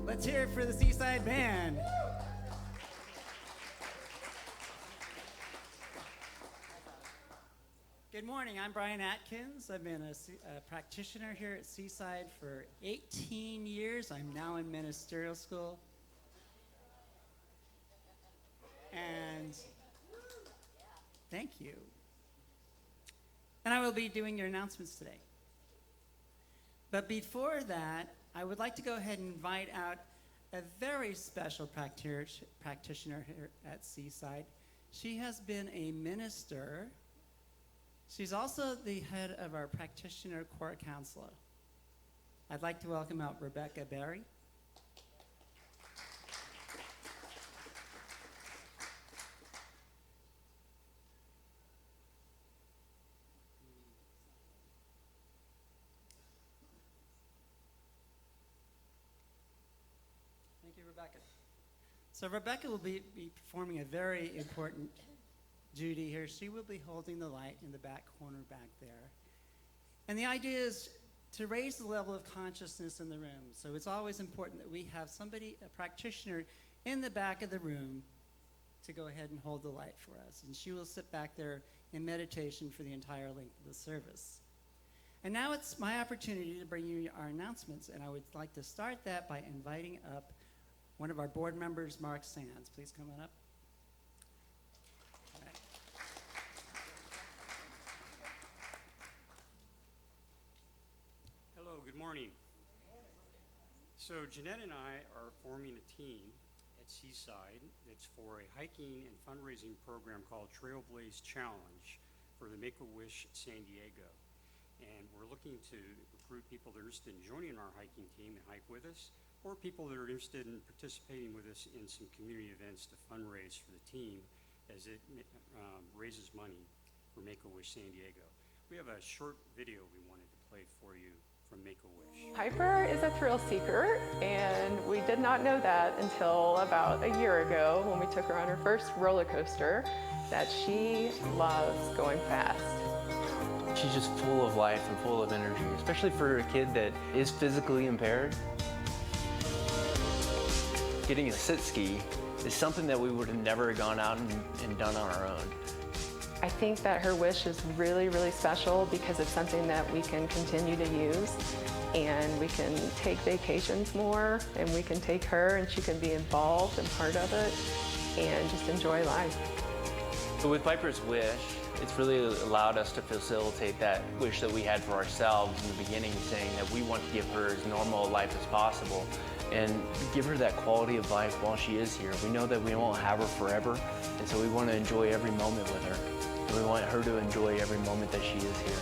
Let's hear it for the Seaside Band. Good morning, I'm Brian Atkins. I've been a practitioner here at Seaside for 18 years. I'm now in ministerial school. And thank you. And I will be doing your announcements today. But before that, I would like to go ahead and invite out a very special practitioner here at Seaside. She has been a minister. She's also the head of our practitioner core counselor. I'd like to welcome out Rebecca Berry. Thank you, Rebecca. So Rebecca will be performing a very important duty here. She will be holding the light in the back corner back there. And the idea is to raise the level of consciousness in the room. So it's always important that we have somebody, a practitioner, in the back of the room to go ahead and hold the light for us. And she will sit back there in meditation for the entire length of the service. And now it's my opportunity to bring you our announcements, and I would like to start that by inviting up one of our board members, Mark Sands. Please come on up. All right. Hello, good morning. So Jeanette and I are forming a team at Seaside that's for a hiking and fundraising program called Trailblaze Challenge for the Make-A-Wish San Diego. And we're looking to recruit people that are interested in joining our hiking team and hike with us, or people that are interested in participating with us in some community events to fundraise for the team as it raises money for Make-A-Wish San Diego. We have a short video we wanted to play for you from Make-A-Wish. Piper is a thrill seeker, and we did not know that until about a year ago when we took her on her first roller coaster, that she loves going fast. She's just full of life and full of energy, especially for a kid that is physically impaired. Getting a sit ski is something that we would have never gone out and done on our own. I think that her wish is really, really special because it's something that we can continue to use, and we can take vacations more, and we can take her and she can be involved and part of it and just enjoy life. So with Piper's wish, it's really allowed us to facilitate that wish that we had for ourselves in the beginning, saying that we want to give her as normal a life as possible and give her that quality of life while she is here. We know that we won't have her forever, and so we want to enjoy every moment with her. And we want her to enjoy every moment that she is here.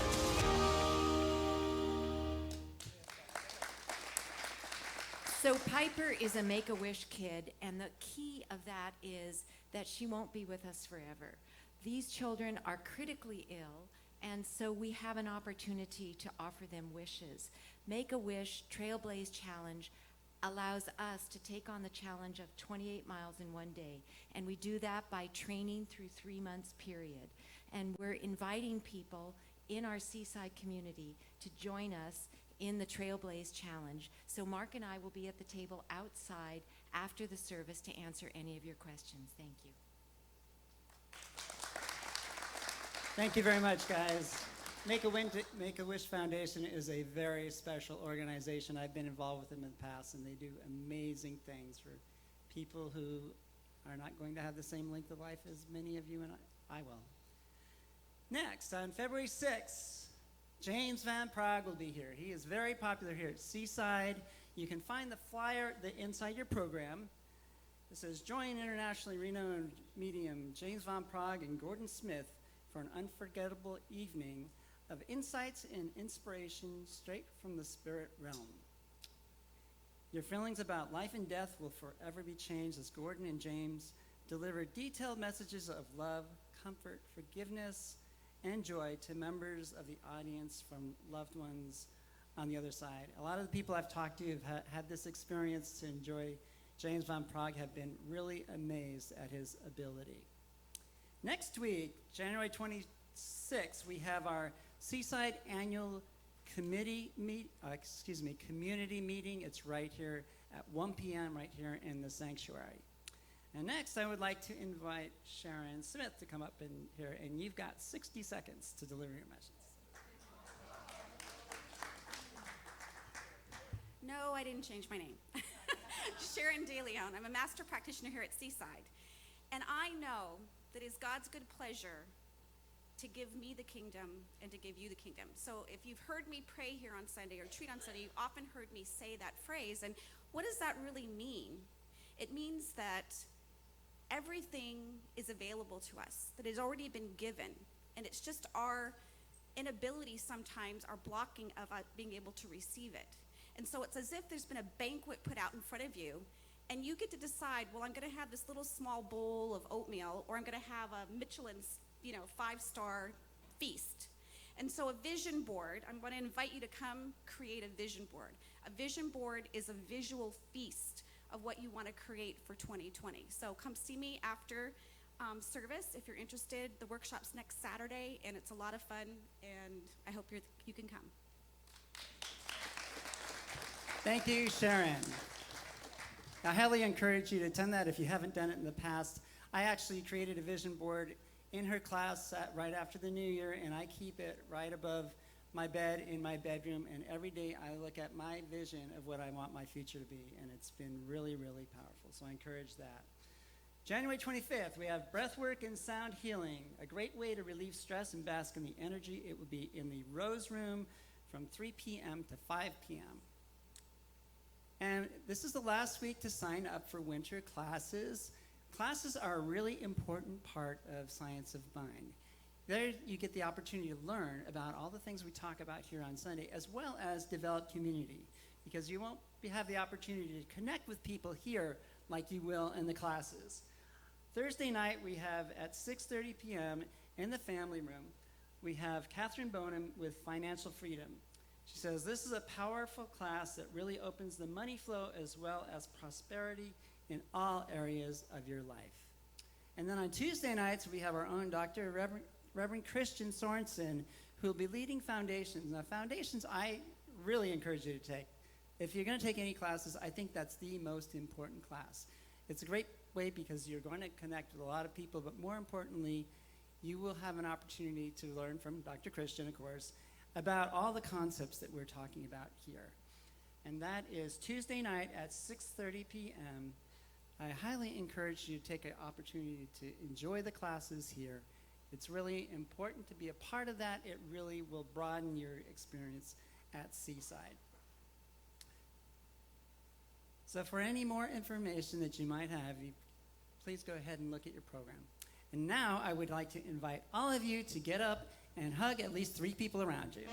So Piper is a Make-A-Wish kid, and the key of that is that she won't be with us forever. These children are critically ill, and so we have an opportunity to offer them wishes. Make-A-Wish Trailblaze Challenge allows us to take on the challenge of 28 miles in one day, and we do that by training through 3 months period. And we're inviting people in our Seaside community to join us in the Trailblaze Challenge. So Mark and I will be at the table outside after the service to answer any of your questions. Thank you. Thank you very much, guys. Make-A-Wish Foundation is a very special organization. I've been involved with them in the past, and they do amazing things for people who are not going to have the same length of life as many of you and I will. Next, on February 6th, James Van Prague will be here. He is very popular here at Seaside. You can find the flyer inside your program. It says, join internationally renowned medium James Van Prague and Gordon Smith for an unforgettable evening of insights and inspiration straight from the spirit realm. Your feelings about life and death will forever be changed as Gordon and James deliver detailed messages of love, comfort, forgiveness, and joy to members of the audience from loved ones on the other side. A lot of the people I've talked to have had this experience to enjoy James Van Prague have been really amazed at his ability. Next week, January 26th, we have our Seaside Annual Community Meeting. It's right here at 1 p.m. right here in the sanctuary. And next, I would like to invite Sharon Smith to come up in here, and you've got 60 seconds to deliver your message. No, I didn't change my name. Sharon DeLeon. I'm a master practitioner here at Seaside. And I know that it's God's good pleasure to give me the kingdom and to give you the kingdom. So if you've heard me pray here on Sunday or treat on Sunday, you've often heard me say that phrase. And what does that really mean? It means that everything is available to us, that has already been given. And it's just our inability sometimes, our blocking of being able to receive it. And so it's as if there's been a banquet put out in front of you, and you get to decide, well, I'm going to have this little small bowl of oatmeal, or I'm going to have a Michelin's, 5-star feast. And so a vision board, I'm going to invite you to come create a vision board. A vision board is a visual feast of what you want to create for 2020. So come see me after service if you're interested. The workshop's next Saturday, and it's a lot of fun, and I hope you can come. Thank you, Sharon. I highly encourage you to attend that if you haven't done it in the past. I actually created a vision board in her class right after the new year, and I keep it right above my bed in my bedroom, and every day I look at my vision of what I want my future to be, and it's been really, really powerful, so I encourage that. January 25th, we have breathwork and sound healing, a great way to relieve stress and bask in the energy. It will be in the Rose Room from 3 p.m. to 5 p.m. And this is the last week to sign up for winter classes. Classes are a really important part of Science of Mind. There you get the opportunity to learn about all the things we talk about here on Sunday, as well as develop community, because you won't have the opportunity to connect with people here like you will in the classes. Thursday night, we have at 6:30 p.m. in the family room, we have Catherine Bonham with Financial Freedom. She says, this is a powerful class that really opens the money flow as well as prosperity in all areas of your life. And then on Tuesday nights, we have our own Dr. Reverend Christian Sorensen, who will be leading Foundations. Now, Foundations, I really encourage you to take. If you're going to take any classes, I think that's the most important class. It's a great way because you're going to connect with a lot of people, but more importantly, you will have an opportunity to learn from Dr. Christian, of course, about all the concepts that we're talking about here. And that is Tuesday night at 6:30 p.m. I highly encourage you to take an opportunity to enjoy the classes here. It's really important to be a part of that. It really will broaden your experience at Seaside. So for any more information that you might have, please go ahead and look at your program. And now I would like to invite all of you to get up and hug at least 3 people around you.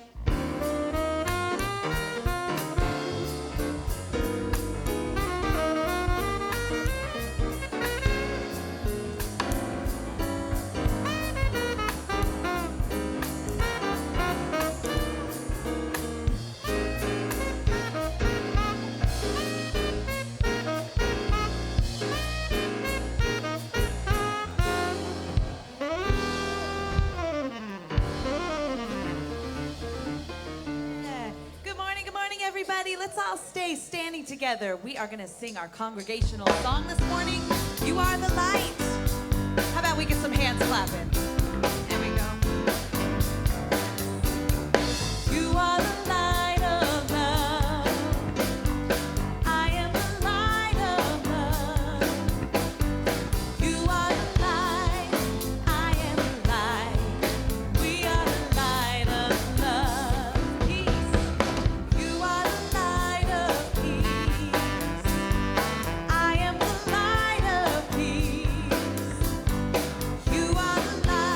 Let's all stay standing together. We are going to sing our congregational song this morning. You are the light. How about we get some hands clapping? There we go. You are the light of love. I am the light of love. You are the light. I am the light. We are the light of love. Peace. You are the light of peace. I am the light of peace. You are the light.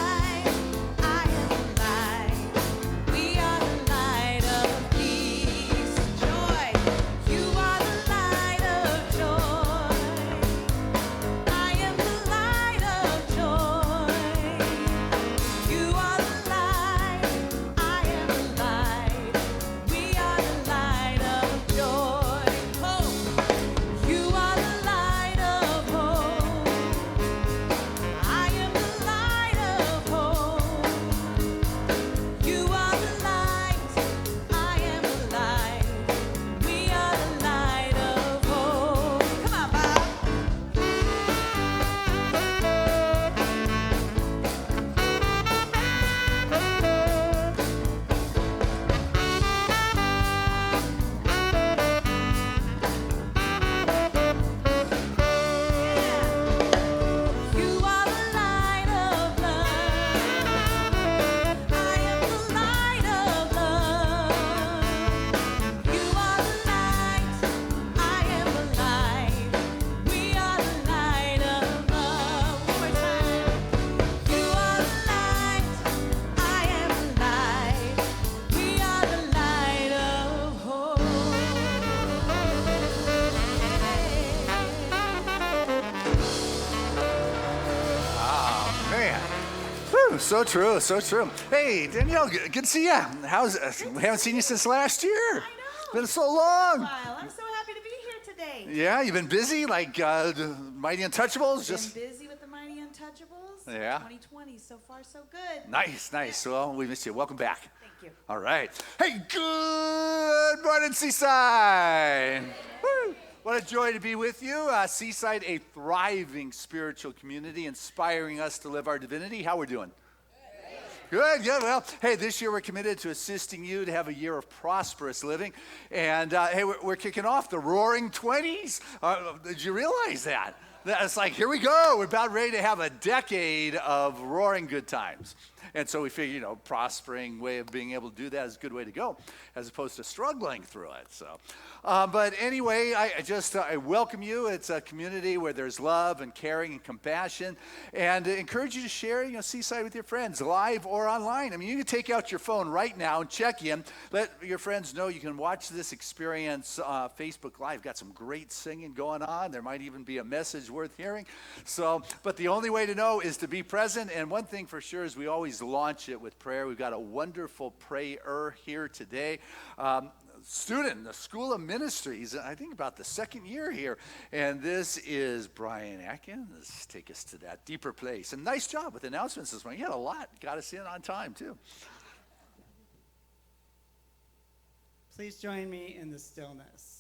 So true, so true. Hey, Danielle, good to see you. We haven't seen you since last year. I know. It's been so long. Wow, I'm so happy to be here today. Yeah, you've been busy, like Mighty Untouchables. Been busy with the Mighty Untouchables. Yeah. 2020, so far so good. Nice. Well, we missed you. Welcome back. Thank you. All right. Hey, good morning, Seaside. Woo. What a joy to be with you. Seaside, a thriving spiritual community, inspiring us to live our divinity. How we're doing? Good. Well, hey, this year we're committed to assisting you to have a year of prosperous living. And, hey, we're kicking off the Roaring 20s. Did you realize that? It's like, here we go. We're about ready to have a decade of roaring good times. And so we figure, prospering way of being able to do that is a good way to go, as opposed to struggling through it. So, but anyway, I welcome you. It's a community where there's love and caring and compassion, and encourage you to share, Seaside with your friends, live or online. I mean, you can take out your phone right now and check in. Let your friends know you can watch this experience Facebook Live. Got some great singing going on. There might even be a message worth hearing. So, but the only way to know is to be present. And one thing for sure is we always launch it with prayer. We've got a wonderful prayer here today. Student in the School of Ministries, I think about the second year here. And this is Brian Atkins. Take us to that deeper place. And nice job with announcements this morning. You had a lot. Got us in on time, too. Please join me in the stillness.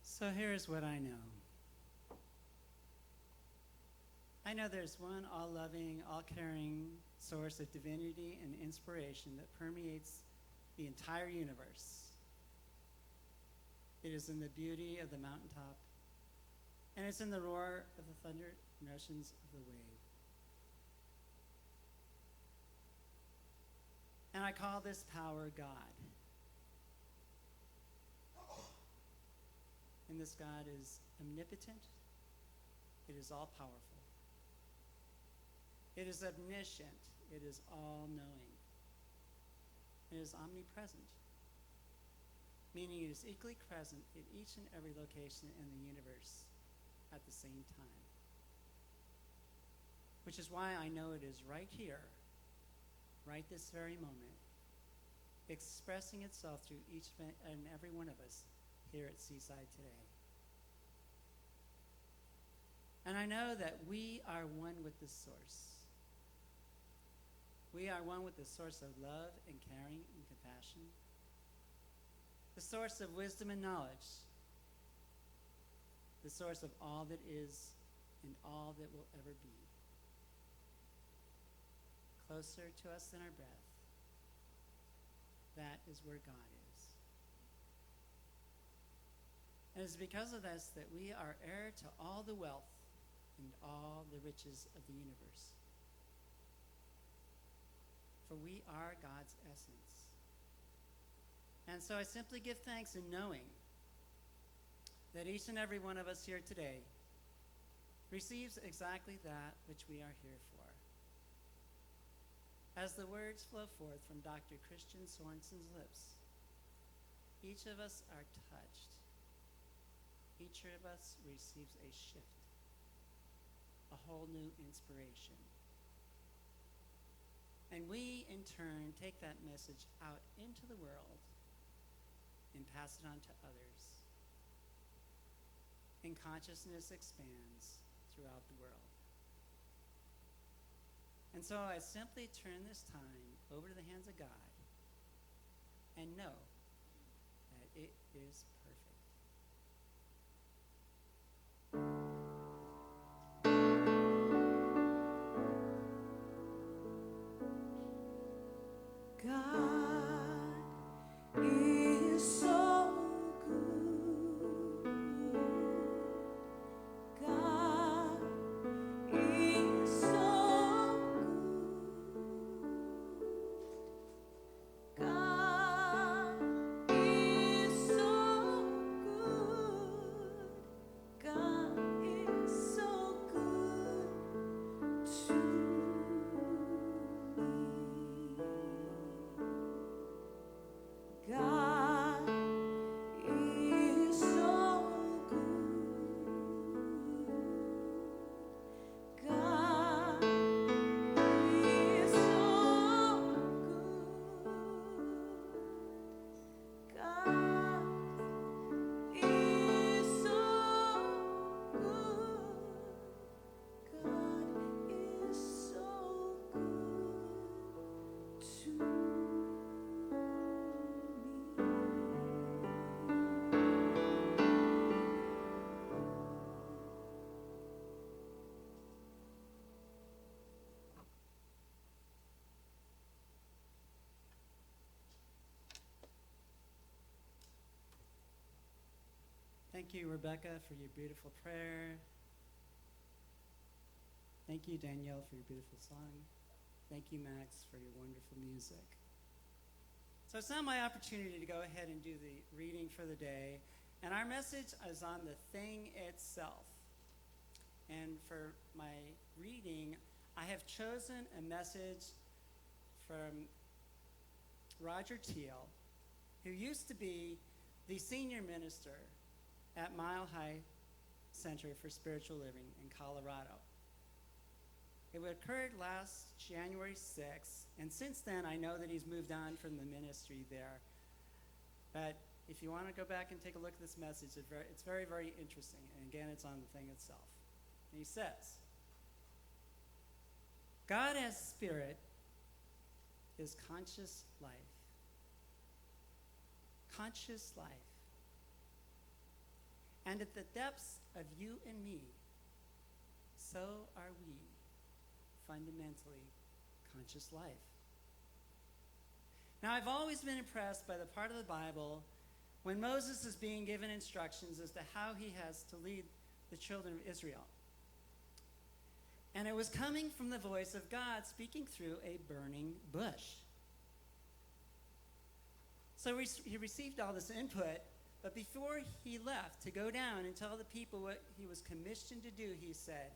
So here's what I know. I know there's one all-loving, all-caring source of divinity and inspiration that permeates the entire universe. It is in the beauty of the mountaintop, and it's in the roar of the thunder and oceans of the wave. And I call this power God. And this God is omnipotent. It is all-powerful. It is omniscient. It is all-knowing. It is omnipresent, meaning it is equally present in each and every location in the universe at the same time. Which is why I know it is right here, right this very moment, expressing itself through each and every one of us here at Seaside today. And I know that we are one with this source. We are one with the source of love and caring and compassion, the source of wisdom and knowledge, the source of all that is and all that will ever be. Closer to us than our breath, that is where God is. And it's because of this that we are heir to all the wealth and all the riches of the universe. For we are God's essence. And so I simply give thanks in knowing that each and every one of us here today receives exactly that which we are here for. As the words flow forth from Dr. Christian Sorensen's lips, each of us are touched. Each of us receives a shift, a whole new inspiration. And we, in turn, take that message out into the world and pass it on to others. And consciousness expands throughout the world. And so I simply turn this time over to the hands of God and know that is perfect. God is so good. God is so good. God is so good. God is so good to me. God is so good. God is so good. God is so good. God is so good to me. Thank you, Rebecca, for your beautiful prayer. Thank you, Danielle, for your beautiful song. Thank you, Max, for your wonderful music. So it's now my opportunity to go ahead and do the reading for the day. And our message is on the thing itself. And for my reading, I have chosen a message from Roger Teal, who used to be the senior minister at Mile High Center for Spiritual Living in Colorado. It occurred last January 6th, and since then I know that he's moved on from the ministry there. But if you want to go back and take a look at this message, it's very, very interesting. And again, it's on the thing itself. And he says, God as spirit is conscious life. Conscious life. And at the depths of you and me, so are we fundamentally conscious life. Now, I've always been impressed by the part of the Bible when Moses is being given instructions as to how he has to lead the children of Israel. And it was coming from the voice of God speaking through a burning bush. So he received all this input, but before he left to go down and tell the people what he was commissioned to do, he said,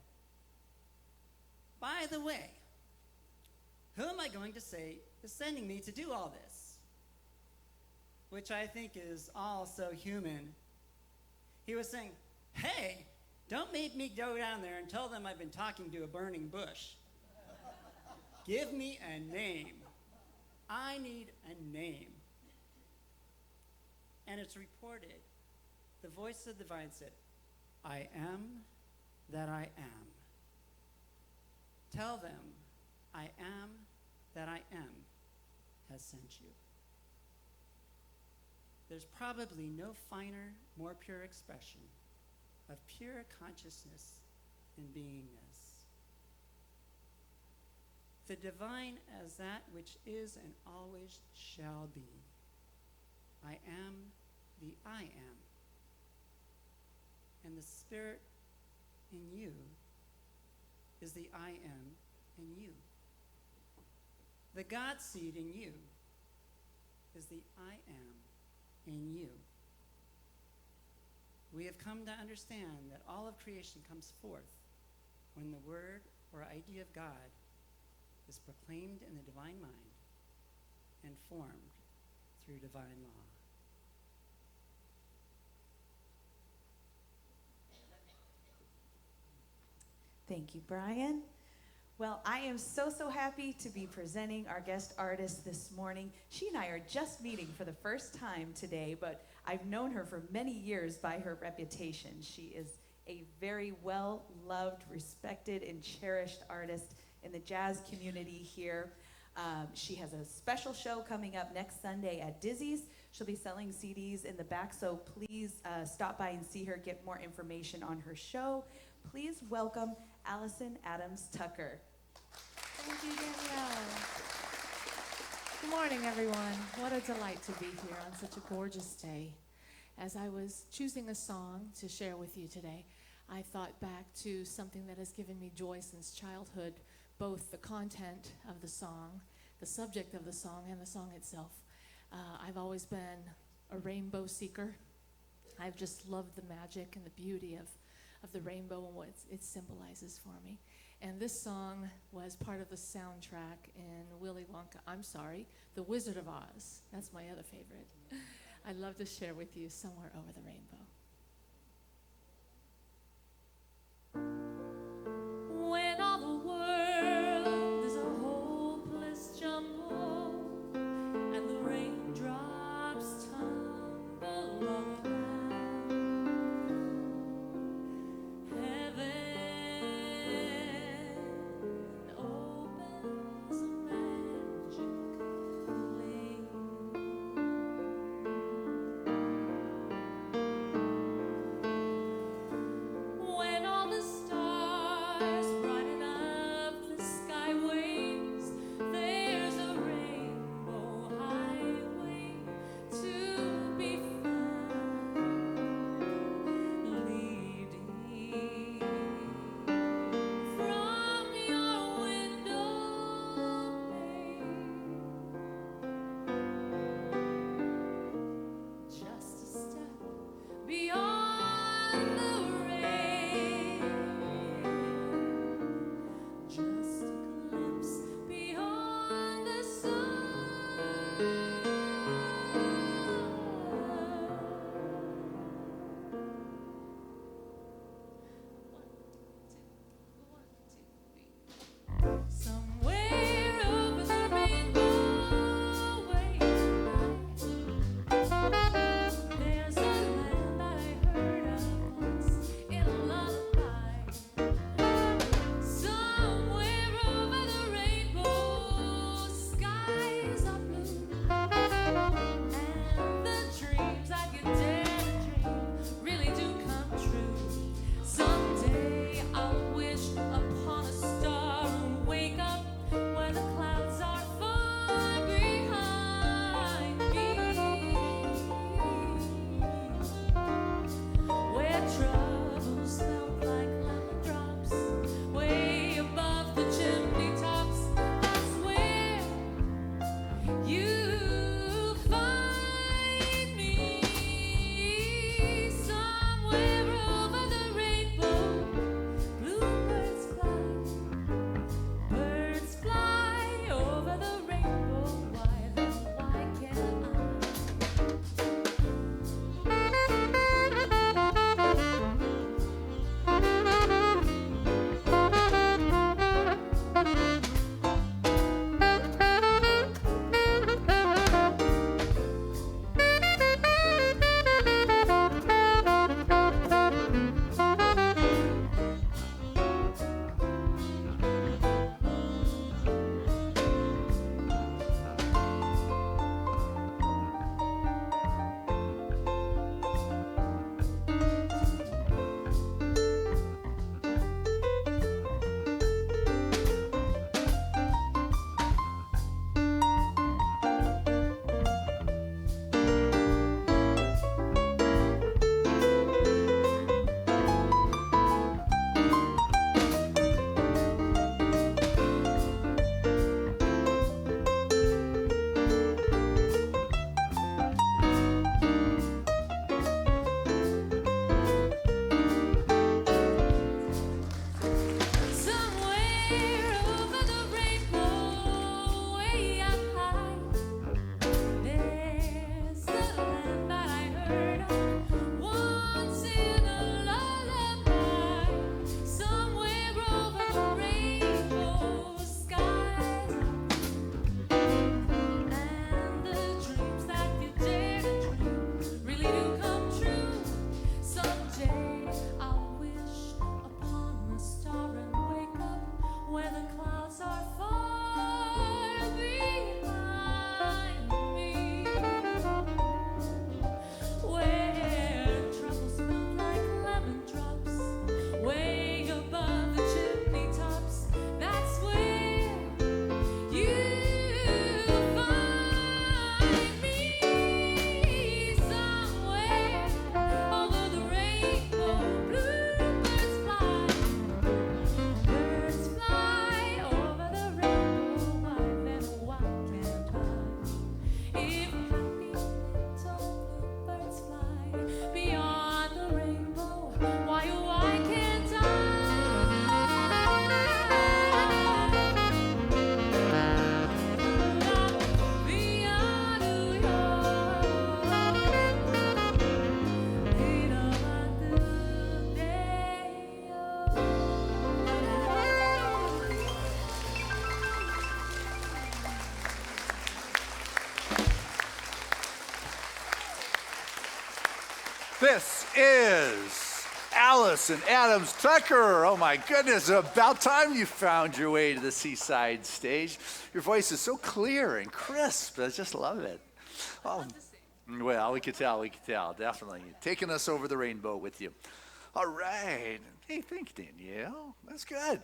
by the way, who am I going to say is sending me to do all this? Which I think is all so human. He was saying, hey, don't make me go down there and tell them I've been talking to a burning bush. Give me a name. I need a name. And it's reported, the voice of the divine said, I am that I am. Tell them, I am that I am has sent you. There's probably no finer, more pure expression of pure consciousness and beingness. The divine as that which is and always shall be. I am the I am. And the Spirit in you is the I am in you. The God seed in you is the I am in you. We have come to understand that all of creation comes forth when the word or idea of God is proclaimed in the divine mind and formed through divine law. Thank you, Brian. Well, I am so happy to be presenting our guest artist this morning. She and I are just meeting for the first time today, but I've known her for many years by her reputation. She is a very well-loved, respected, and cherished artist in the jazz community here. She has a special show coming up next Sunday at Dizzy's She'll be selling CDs in the back, so please stop by and see her, get more information on her show. Please welcome Allison Adams Tucker. Thank you, Danielle. Good morning, everyone. What a delight to be here on such a gorgeous day. As I was choosing a song to share with you today, I thought back to something that has given me joy since childhood, both the content of the song, the subject of the song, and the song itself. I've always been a rainbow seeker. I've just loved the magic and the beauty of the rainbow and what it symbolizes for me. And this song was part of the soundtrack in The Wizard of Oz. That's my other favorite. I'd love to share with you Somewhere Over the Rainbow. When all the world is a hopeless jumble and the raindrops tumble all around, heaven opens a magic lane. This is Allison Adams Tucker. Oh my goodness, about time you found your way to the Seaside stage. Your voice is so clear and crisp. I just love it. Oh, well, we could tell, definitely. Taking us over the rainbow with you. All right. Hey, thanks, Danielle. That's good.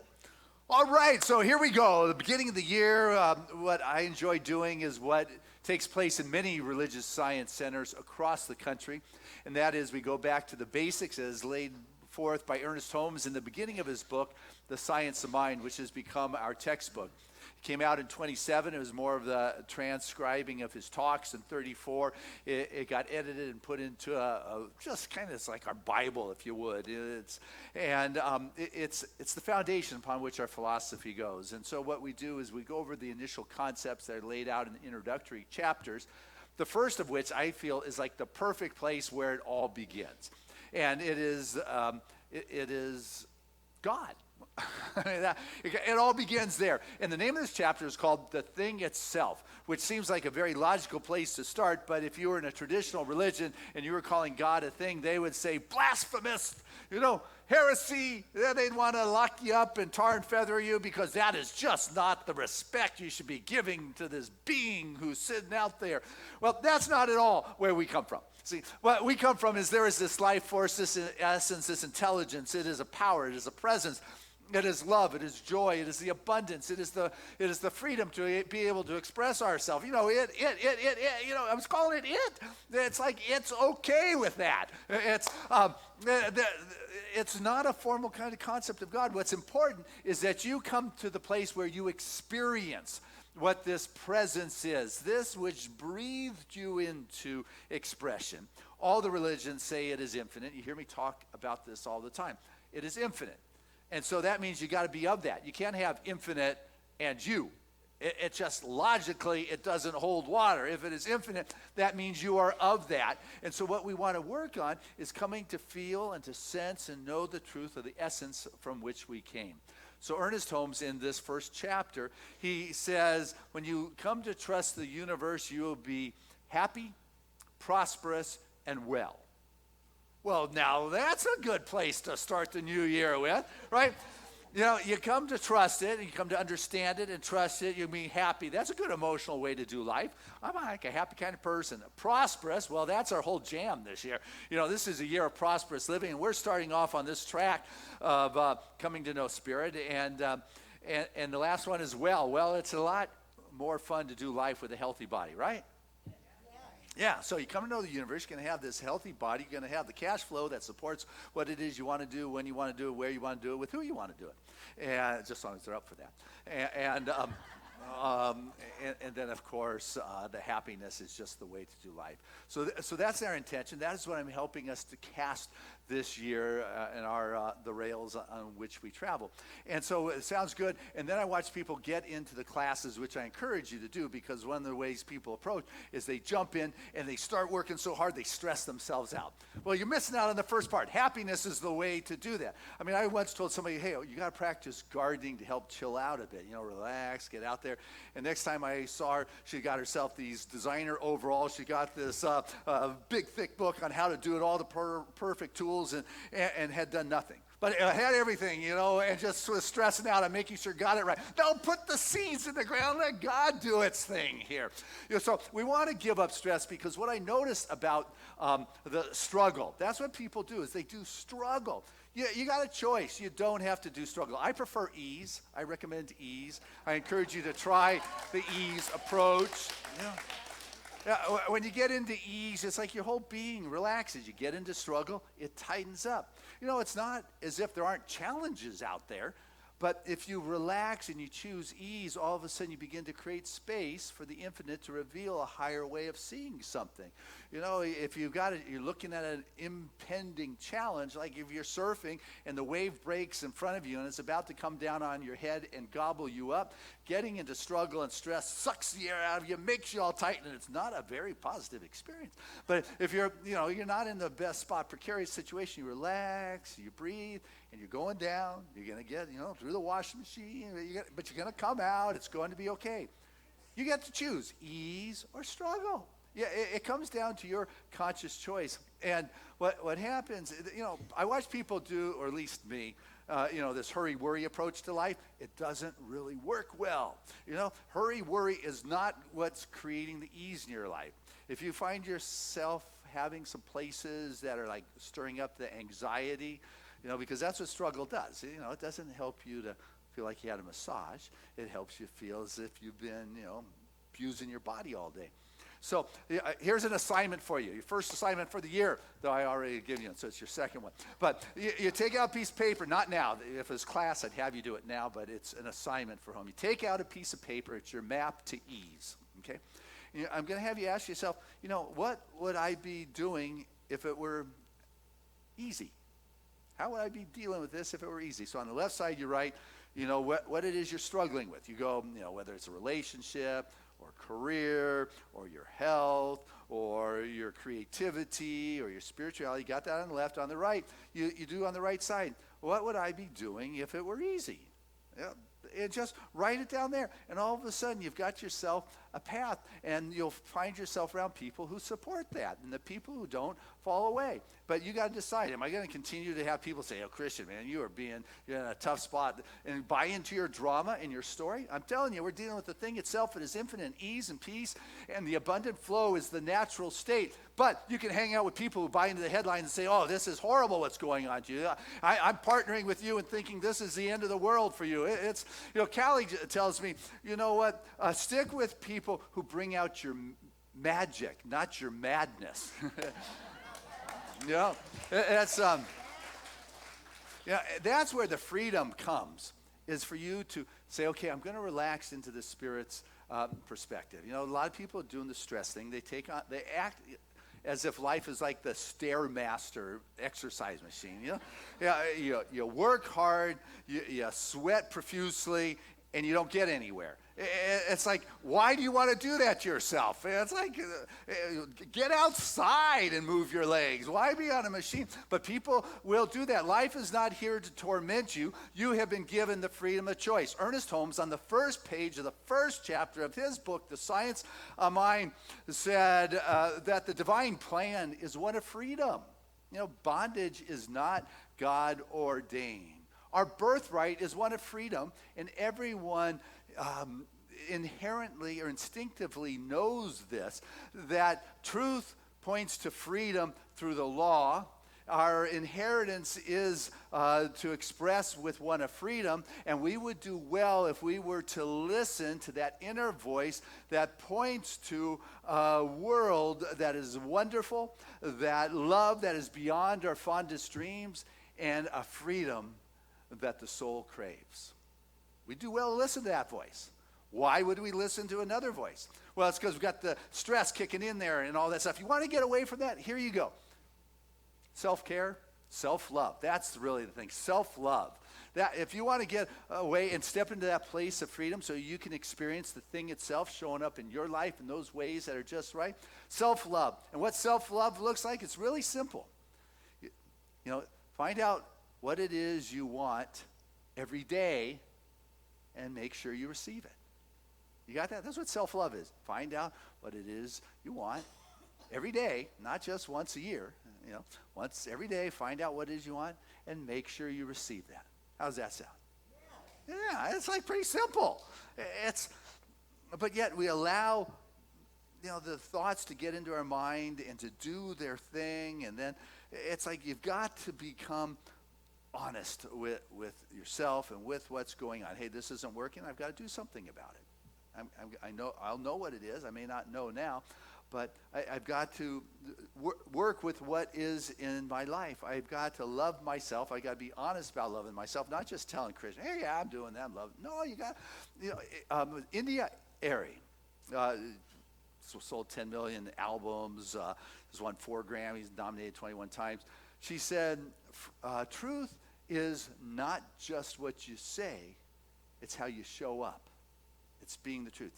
All right, so here we go. The beginning of the year, what I enjoy doing is what takes place in many religious science centers across the country, and that is we go back to the basics as laid forth by Ernest Holmes in the beginning of his book, The Science of Mind, which has become our textbook. It came out in 27. It was more of the transcribing of his talks. In 34, it got edited and put into just kind of like our Bible, if you would. It's the foundation upon which our philosophy goes. And so what we do is we go over the initial concepts that are laid out in the introductory chapters, the first of which I feel is like the perfect place where it all begins. And it is God. It all begins there. And the name of this chapter is called The Thing Itself, which seems like a very logical place to start, but if you were in a traditional religion and you were calling God a thing, they would say, blasphemous, heresy. They'd want to lock you up and tar and feather you because that is just not the respect you should be giving to this being who's sitting out there. Well, that's not at all where we come from. See, what we come from is there is this life force, this essence, this intelligence. It is a power. It is a presence. It is love. It is joy. It is the abundance. It is the freedom to be able to express ourselves. I was calling it it. It's like it's okay with that. It's not a formal kind of concept of God. What's important is that you come to the place where you experience what this presence is, this which breathed you into expression. All the religions say it is infinite. You hear me talk about this all the time. It is infinite. And so that means you got to be of that. You can't have infinite and you. It just logically, it doesn't hold water. If it is infinite, that means you are of that. And so what we want to work on is coming to feel and to sense and know the truth of the essence from which we came. So Ernest Holmes, in this first chapter, he says, when you come to trust the universe, you will be happy, prosperous, and well. Well, now that's a good place to start the new year with, right? You come to trust it, and you come to understand it and trust it. You mean happy. That's a good emotional way to do life. I'm like a happy kind of person. Prosperous, well, that's our whole jam this year. This is a year of prosperous living, and we're starting off on this track of coming to know Spirit. And the last one is well. Well, it's a lot more fun to do life with a healthy body, right? Yeah, so you come to know the universe, you're going to have this healthy body, you're going to have the cash flow that supports what it is you want to do, when you want to do it, where you want to do it, with who you want to do it, and just as long as they're up for that. And then, of course, the happiness is just the way to do life. So that's our intention. That is what I'm helping us to cast this year in the rails on which we travel. And so it sounds good. And then I watch people get into the classes, which I encourage you to do, because one of the ways people approach is they jump in and they start working so hard they stress themselves out. Well, you're missing out on the first part. Happiness is the way to do that. I mean, I once told somebody, hey, you got to practice gardening to help chill out a bit. Relax, get out there. And next time I saw her, she got herself these designer overalls. She got this big, thick book on how to do it, all the perfect tools, and had done nothing. But I had everything, and just was stressing out and making sure got it right. Don't put the seeds in the ground. Let God do its thing here. So we want to give up stress, because what I noticed about the struggle, that's what people do, is they do struggle. You got a choice. You don't have to do struggle. I prefer ease. I recommend ease. I encourage you to try the ease approach. When you get into ease, it's like your whole being relaxes. You get into struggle, it tightens up. It's not as if there aren't challenges out there, but if you relax and you choose ease, all of a sudden you begin to create space for the infinite to reveal a higher way of seeing something. If you've got it, you're looking at an impending challenge, like if you're surfing and the wave breaks in front of you and it's about to come down on your head and gobble you up, getting into struggle and stress sucks the air out of you, makes you all tight, and it's not a very positive experience. But if you're not in the best spot, precarious situation, you relax, you breathe, and you're going down. You're going to get, through the washing machine, but you're going to come out. It's going to be okay. You get to choose ease or struggle. Yeah, it comes down to your conscious choice. And what happens, I watch people do, or at least me, this hurry-worry approach to life. It doesn't really work well. Hurry-worry is not what's creating the ease in your life. If you find yourself having some places that are like stirring up the anxiety, because that's what struggle does. It doesn't help you to feel like you had a massage. It helps you feel as if you've been, abusing your body all day. So here's an assignment for you. Your first assignment for the year, though I already given you, so it's your second one. But you take out a piece of paper, not now. If it was class, I'd have you do it now, but it's an assignment for home. You take out a piece of paper. It's your map to ease, okay? I'm going to have you ask yourself, what would I be doing if it were easy? How would I be dealing with this if it were easy? So on the left side, you write, what it is you're struggling with. You go, whether it's a relationship or career or your health or your creativity or your spirituality. You got that on the left. On the right, you do on the right side. What would I be doing if it were easy? And just write it down there. And all of a sudden, you've got yourself a path. And you'll find yourself around people who support that. And the people who don't fall away. But you got to decide, am I going to continue to have people say, oh, Christian, man, you're in a tough spot, and buy into your drama and your story? I'm telling you, we're dealing with the thing itself. It is infinite ease and peace, and the abundant flow is the natural state. But you can hang out with people who buy into the headlines and say, oh, this is horrible what's going on to you. I'm partnering with you and thinking this is the end of the world for you. Callie tells me, stick with people who bring out your magic, not your madness. That's where the freedom comes, is for you to say, okay, I'm going to relax into the Spirit's perspective. A lot of people are doing the stress thing. They act as if life is like the Stairmaster exercise machine. You work hard, you sweat profusely, and you don't get anywhere. It's like, why do you want to do that to yourself? It's like, get outside and move your legs. Why be on a machine? But people will do that. Life is not here to torment you. You have been given the freedom of choice. Ernest Holmes, on the first page of the first chapter of his book, The Science of Mind, said that the divine plan is one of freedom. Bondage is not God ordained. Our birthright is one of freedom, and everyone inherently or instinctively knows this, that truth points to freedom through the law. Our inheritance is to express with one of freedom, and we would do well if we were to listen to that inner voice that points to a world that is wonderful, that love that is beyond our fondest dreams, and a freedom that the soul craves. We do well to listen to that voice. Why would we listen to another voice? Well, it's because we've got the stress kicking in there and all that stuff. You want to get away from that? Here you go. Self-care, self-love. That's really the thing. Self-love. That if you want to get away and step into that place of freedom so you can experience the thing itself showing up in your life in those ways that are just right, self-love. And what self-love looks like, it's really simple. Find out what it is you want every day and make sure you receive it. You got that? That's what self-love is. Find out what it is you want every day, not just once a year. Once every day, find out what it is you want and make sure you receive that. How does that sound? Yeah, it's like pretty simple. But yet we allow the thoughts to get into our mind and to do their thing, and then it's like you've got to become honest with yourself and with what's going on. Hey, this isn't working. I've got to do something about it. I'll know what it is. I may not know now, but I've got to work with what is in my life. I've got to love myself. I've got to be honest about loving myself, not just telling Christian, hey, yeah, I'm doing that. I'm loving. No, you got, India Airy sold 10 million albums, has won 4 Grammys, nominated 21 times. She said, truth is not just what you say, it's how you show up. It's being the truth.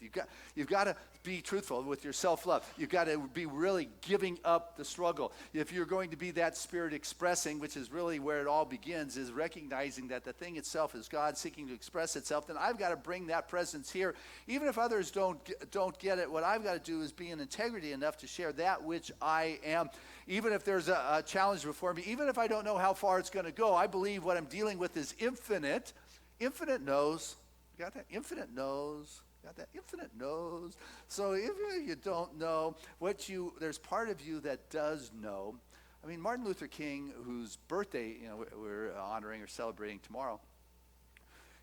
You've got to be truthful with your self-love. You've got to be really giving up the struggle. If you're going to be that spirit expressing, which is really where it all begins, is recognizing that the thing itself is God seeking to express itself, then I've got to bring that presence here. Even if others don't get it, what I've got to do is be in integrity enough to share that which I am. Even if there's a challenge before me, even if I don't know how far it's going to go, I believe what I'm dealing with is infinite. Infinite knows. Got that? Infinite knows. Got that? Infinite knows. So if you don't know there's part of you that does know. I mean, Martin Luther King, whose birthday, we're honoring or celebrating tomorrow,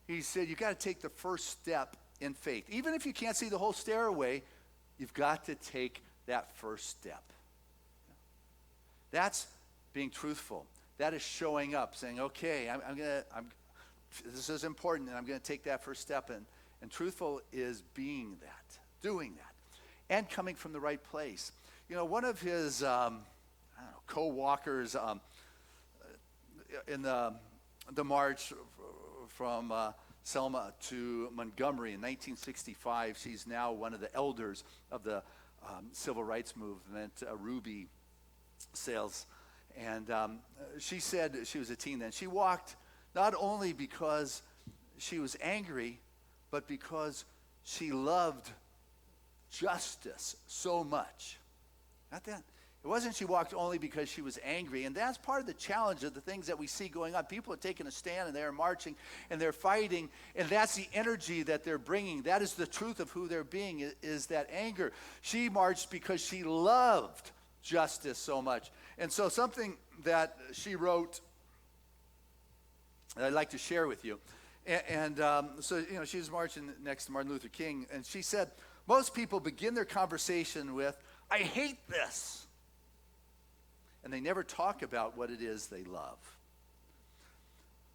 he said, you got to take the first step in faith. Even if you can't see the whole stairway, you've got to take that first step. That's being truthful. That is showing up, saying, okay, this is important, and I'm going to take that first step. And truthful is being that, doing that, and coming from the right place. One of his co-walkers in the march from Selma to Montgomery in 1965, she's now one of the elders of the civil rights movement, Ruby Sales. And she said she was a teen then. She walked not only because she was angry, but because she loved justice so much. Not that. It wasn't she walked only because she was angry. And that's part of the challenge of the things that we see going on. People are taking a stand and they're marching and they're fighting. And that's the energy that they're bringing. That is the truth of who they're being, is that anger. She marched because she loved justice so much. And so something that she wrote that I'd like to share with you. So she was marching next to Martin Luther King, and she said, most people begin their conversation with, I hate this. And they never talk about what it is they love.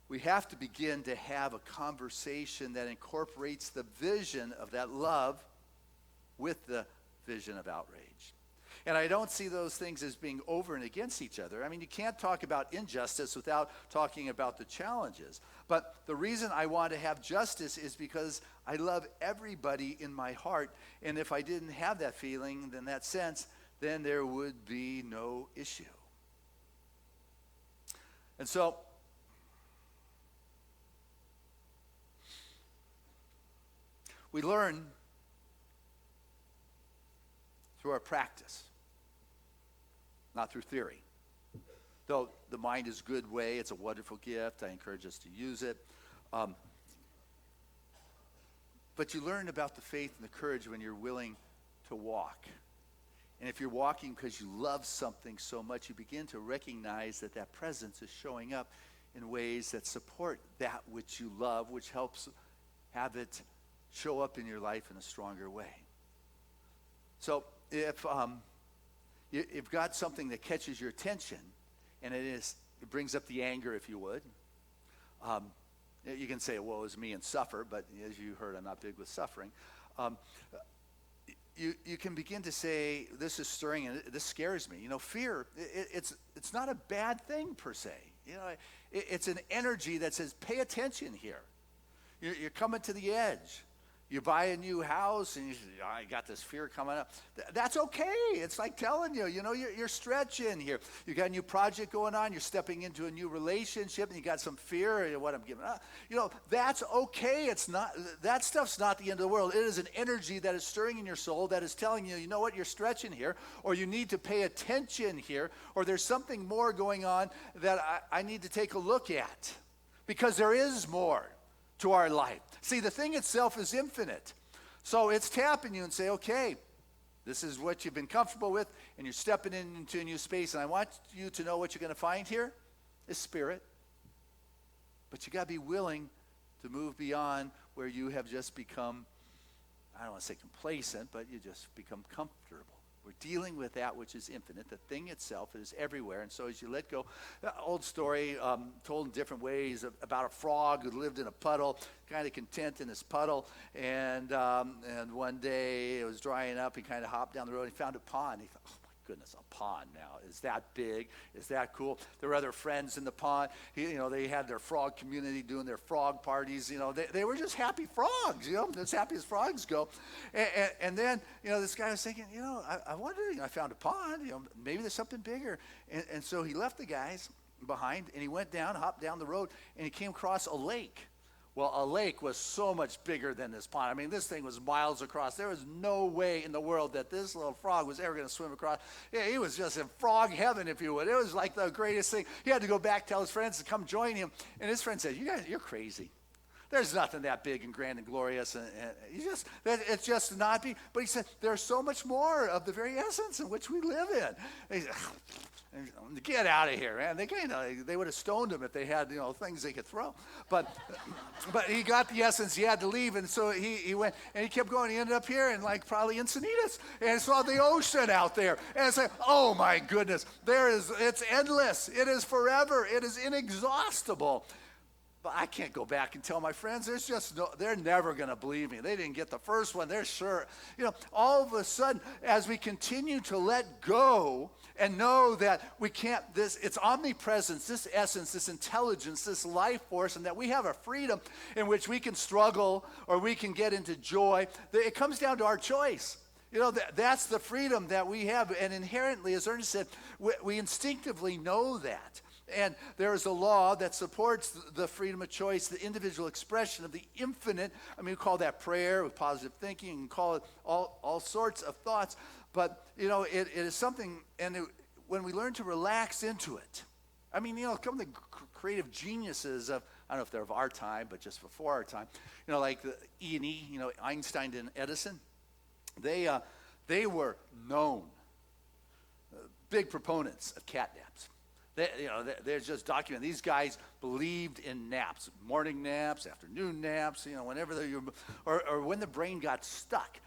We have to begin to have a conversation that incorporates the vision of that love with the vision of outrage. And I don't see those things as being over and against each other. I mean, you can't talk about injustice without talking about the challenges. But the reason I want to have justice is because I love everybody in my heart. And if I didn't have that feeling, then that sense, then there would be no issue. And so, we learn through our practice, not through theory. Though the mind is a good way, it's a wonderful gift. I encourage us to use it. But you learn about the faith and the courage when you're willing to walk. And if you're walking because you love something so much, you begin to recognize that that presence is showing up in ways that support that which you love, which helps have it show up in your life in a stronger way. So if you've got something that catches your attention, and it brings up the anger, if you would, you can say, woe is me, and suffer, but as you heard, I'm not big with suffering. You can begin to say, this is stirring and this scares me. Fear, it's not a bad thing per se. It's an energy that says, pay attention here. You're coming to the edge. You buy a new house and you say, I got this fear coming up. That's okay. It's like telling you, you're stretching here. You got a new project going on. You're stepping into a new relationship and you got some fear of what I'm giving up. That's okay. It's not, that stuff's not the end of the world. It is an energy that is stirring in your soul that is telling you, what, you're stretching here, or you need to pay attention here, or there's something more going on that I need to take a look at, because there is more to our life. See, the thing itself is infinite. So it's tapping you and say, okay, this is what you've been comfortable with, and you're stepping into a new space, and I want you to know what you're going to find here is spirit. But you got to be willing to move beyond where you have just become, I don't want to say complacent, but you just become comfortable. We're dealing with that which is infinite. The thing itself is everywhere. And so as you let go, old story told in different ways about a frog who lived in a puddle, kind of content in his puddle. And one day it was drying up. He kind of hopped down the road and he found a pond. He thought, oh my goodness, a pond now. Is that big? Is that cool? There were other friends in the pond. They had their frog community doing their frog parties. They were just happy frogs, as happy as frogs go. And then, this guy was thinking, I wonder, I found a pond, maybe there's something bigger. And so he left the guys behind, and he went down, hopped down the road, and he came across a lake. Well, a lake was so much bigger than this pond. I mean, this thing was miles across. There was no way in the world that this little frog was ever going to swim across. Yeah, he was just in frog heaven, if you would. It was like the greatest thing. He had to go back, tell his friends to come join him. And his friend said, "You guys, you're crazy. There's nothing that big and grand and glorious. And it's just not big." But he said, there's so much more of the very essence in which we live in. And he said, "Get out of here, man." They would have stoned him if they had, things they could throw. But he got the essence. He had to leave, and so he went, and he kept going. He ended up here in probably Encinitas, and saw the ocean out there. And it's like, oh my goodness, it's endless. It is forever. It is inexhaustible. But I can't go back and tell my friends. They're never going to believe me. They didn't get the first one. They're sure. All of a sudden, as we continue to let go and know that we can't, it's omnipresence, this essence, this intelligence, this life force, and that we have a freedom in which we can struggle or we can get into joy. It comes down to our choice. That's the freedom that we have. And inherently, as Ernest said, we instinctively know that. And there is a law that supports the freedom of choice, the individual expression of the infinite. I mean, we call that prayer with positive thinking, and call it all sorts of thoughts. But, it is something, and when we learn to relax into it, I mean, come the creative geniuses of, I don't know if they're of our time, but just before our time, like the E&E, Einstein and Edison, they were known big proponents of cat naps. They're just documented. These guys believed in naps, morning naps, afternoon naps, whenever or when the brain got stuck,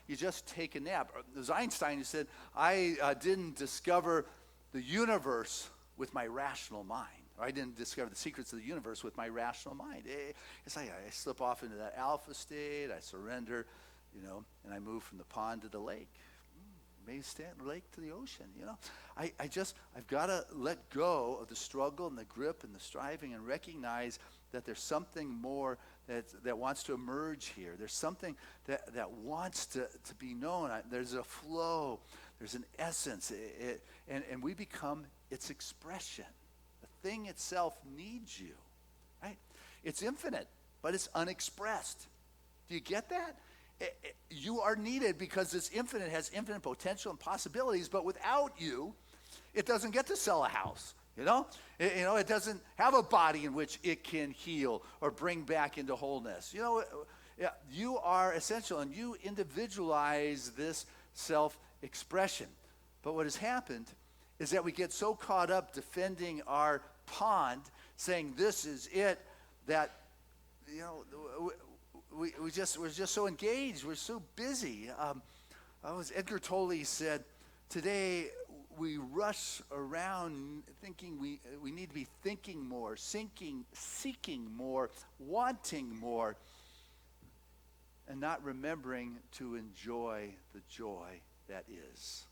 you just take a nap. There's Einstein who said, I didn't discover the universe with my rational mind. Or I didn't discover the secrets of the universe with my rational mind. It's like I slip off into that alpha state, I surrender, and I move from the pond to the lake. Maybe stand lake to the ocean, I've got to let go of the struggle and the grip and the striving and recognize that there's something more that wants to emerge here. There's something that wants to be known. There's a flow. There's an essence. And we become its expression. The thing itself needs you, right? It's infinite, but it's unexpressed. Do you get that? You are needed because this infinite has infinite potential and possibilities, but without you, it doesn't get to sell a house. It doesn't have a body in which it can heal or bring back into wholeness. You are essential, and you individualize this self-expression. But what has happened is that we get so caught up defending our pond, saying this is it, that we're just so engaged. We're so busy. Edgar Tolle said, today we rush around thinking we need to be thinking more, seeking more, wanting more, and not remembering to enjoy the joy that is.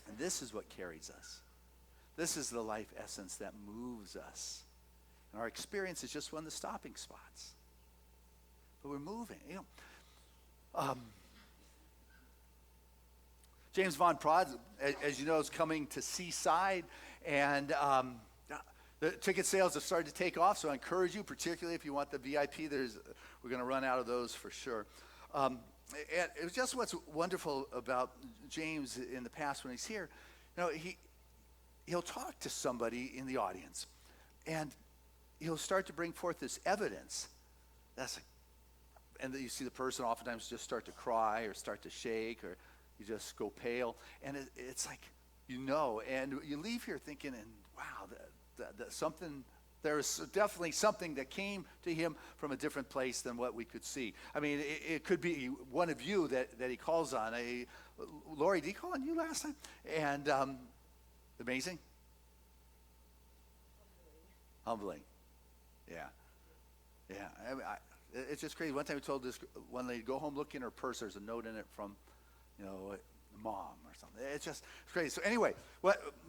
And this is what carries us. This is the life essence that moves us. And our experience is just one of the stopping spots. But we're moving. James Von Prod, as you know, is coming to Seaside, and the ticket sales have started to take off. So I encourage you, particularly if you want the VIP. We're going to run out of those for sure. And it was just what's wonderful about James in the past when he's here. He'll talk to somebody in the audience, and he'll start to bring forth this evidence. And you see the person oftentimes just start to cry or start to shake, or you just go pale. And it's like, and you leave here thinking, and wow, there is definitely something that came to him from a different place than what we could see. I mean, it could be one of you that he calls on. Lori, did he call on you last time? And amazing? Humbling. Yeah. It's just crazy. One time we told this one lady, go home, look in her purse. There's a note in it from, mom or something. It's crazy. So anyway,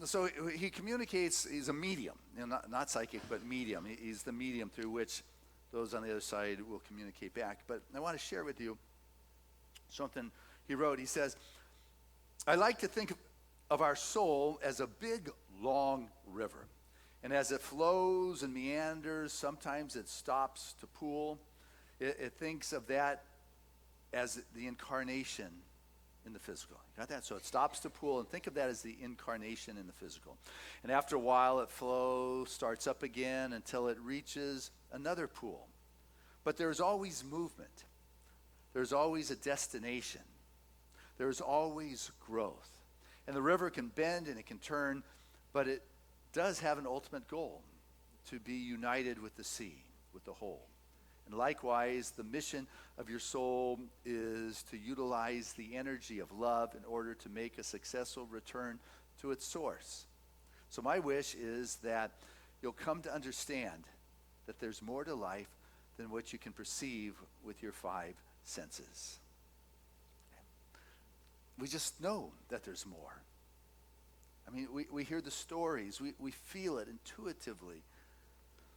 so he communicates. He's a medium, not psychic, but medium. He's the medium through which those on the other side will communicate back. But I want to share with you something he wrote. He says, I like to think of our soul as a big, long river. And as it flows and meanders, sometimes it stops to pool. It thinks of that as the incarnation in the physical. Got that? So it stops to pool, and think of that as the incarnation in the physical. And after a while, it flows, starts up again until it reaches another pool. But there's always movement. There's always a destination. There's always growth. And the river can bend and it can turn, but it does have an ultimate goal, to be united with the sea, with the whole. And likewise, the mission of your soul is to utilize the energy of love in order to make a successful return to its source. So my wish is that you'll come to understand that there's more to life than what you can perceive with your 5 senses. We just know that there's more. I mean, we hear the stories. We feel it intuitively.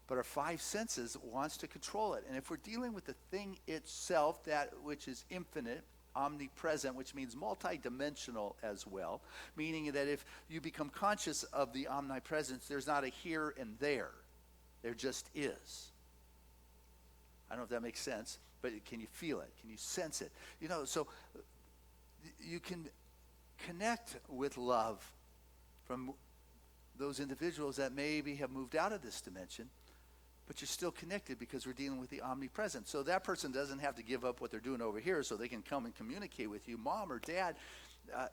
But our 5 senses wants to control it. And if we're dealing with the thing itself, that which is infinite, omnipresent, which means multidimensional as well, meaning that if you become conscious of the omnipresence, there's not a here and there. There just is. I don't know if that makes sense, but can you feel it? Can you sense it? So you can connect with love from those individuals that maybe have moved out of this dimension, but you're still connected because we're dealing with the omnipresent. So that person doesn't have to give up what they're doing over here so they can come and communicate with you. Mom or dad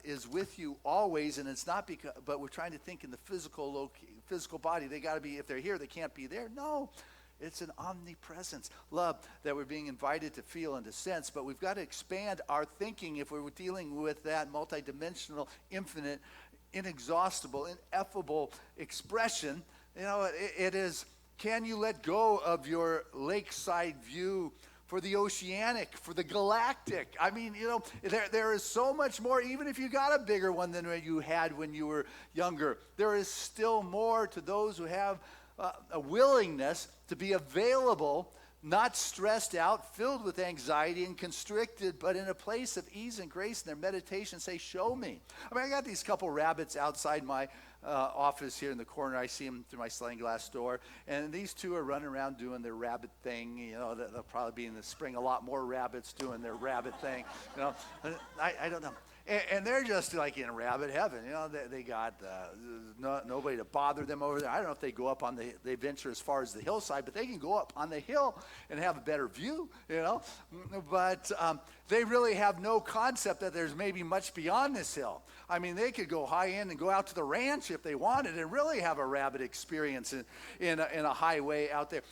is with you always, and it's not because, but we're trying to think in the physical body. They got to be, if they're here, they can't be there. No, it's an omnipresence, love that we're being invited to feel and to sense, but we've got to expand our thinking if we're dealing with that multidimensional, infinite, inexhaustible, ineffable expression. It is, can you let go of your lakeside view for the oceanic, for the galactic? I mean, there is so much more, even if you got a bigger one than you had when you were younger. There is still more to those who have a willingness to be available, not stressed out, filled with anxiety and constricted, but in a place of ease and grace in their meditation, say, show me. I mean, I got these couple rabbits outside my office here in the corner. I see them through my sliding glass door, and these 2 are running around doing their rabbit thing. They'll probably be in the spring, a lot more rabbits doing their rabbit thing. I don't know. And they're just like in rabbit heaven. They got nobody to bother them over there. I don't know if they go up on they venture as far as the hillside, but they can go up on the hill and have a better view, But they really have no concept that there's maybe much beyond this hill. I mean, they could go high end and go out to the ranch if they wanted and really have a rabbit experience in a highway out there.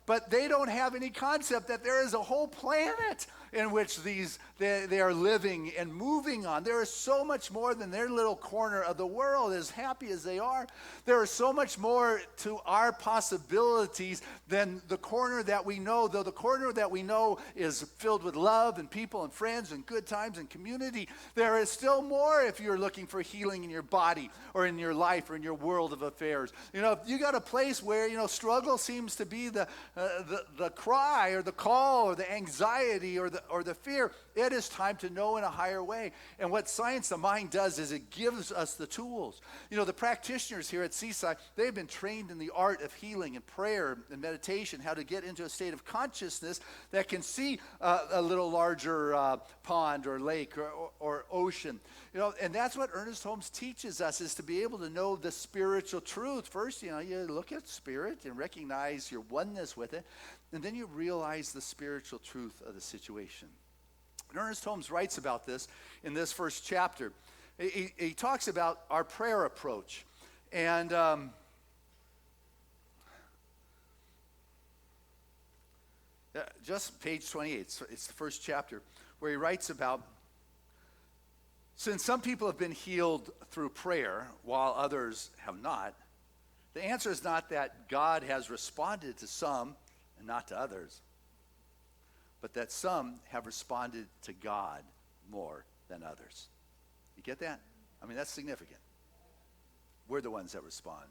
But they don't have any concept that there is a whole planet in which they are living and moving on. There is so much more than their little corner of the world, as happy as they are. There is so much more to our possibilities than the corner that we know, though the corner that we know is filled with love and people and friends and good times and community. There is still more if you're looking for healing in your body or in your life or in your world of affairs. If you got a place where, struggle seems to be the cry or the call or the anxiety or the fear, it is time to know in a higher way. And what Science of Mind does is it gives us the tools. The practitioners here at Seaside, they've been trained in the art of healing and prayer and meditation, how to get into a state of consciousness that can see a little larger pond or lake or ocean. And that's what Ernest Holmes teaches us, is to be able to know the spiritual truth. First, you look at spirit and recognize your oneness with it, and then you realize the spiritual truth of the situation. And Ernest Holmes writes about this in this first chapter. He talks about our prayer approach. And just page 28, it's the first chapter, where he writes about, since some people have been healed through prayer while others have not, the answer is not that God has responded to some and not to others, but that some have responded to God more than others. You get that? I mean, that's significant. We're the ones that respond.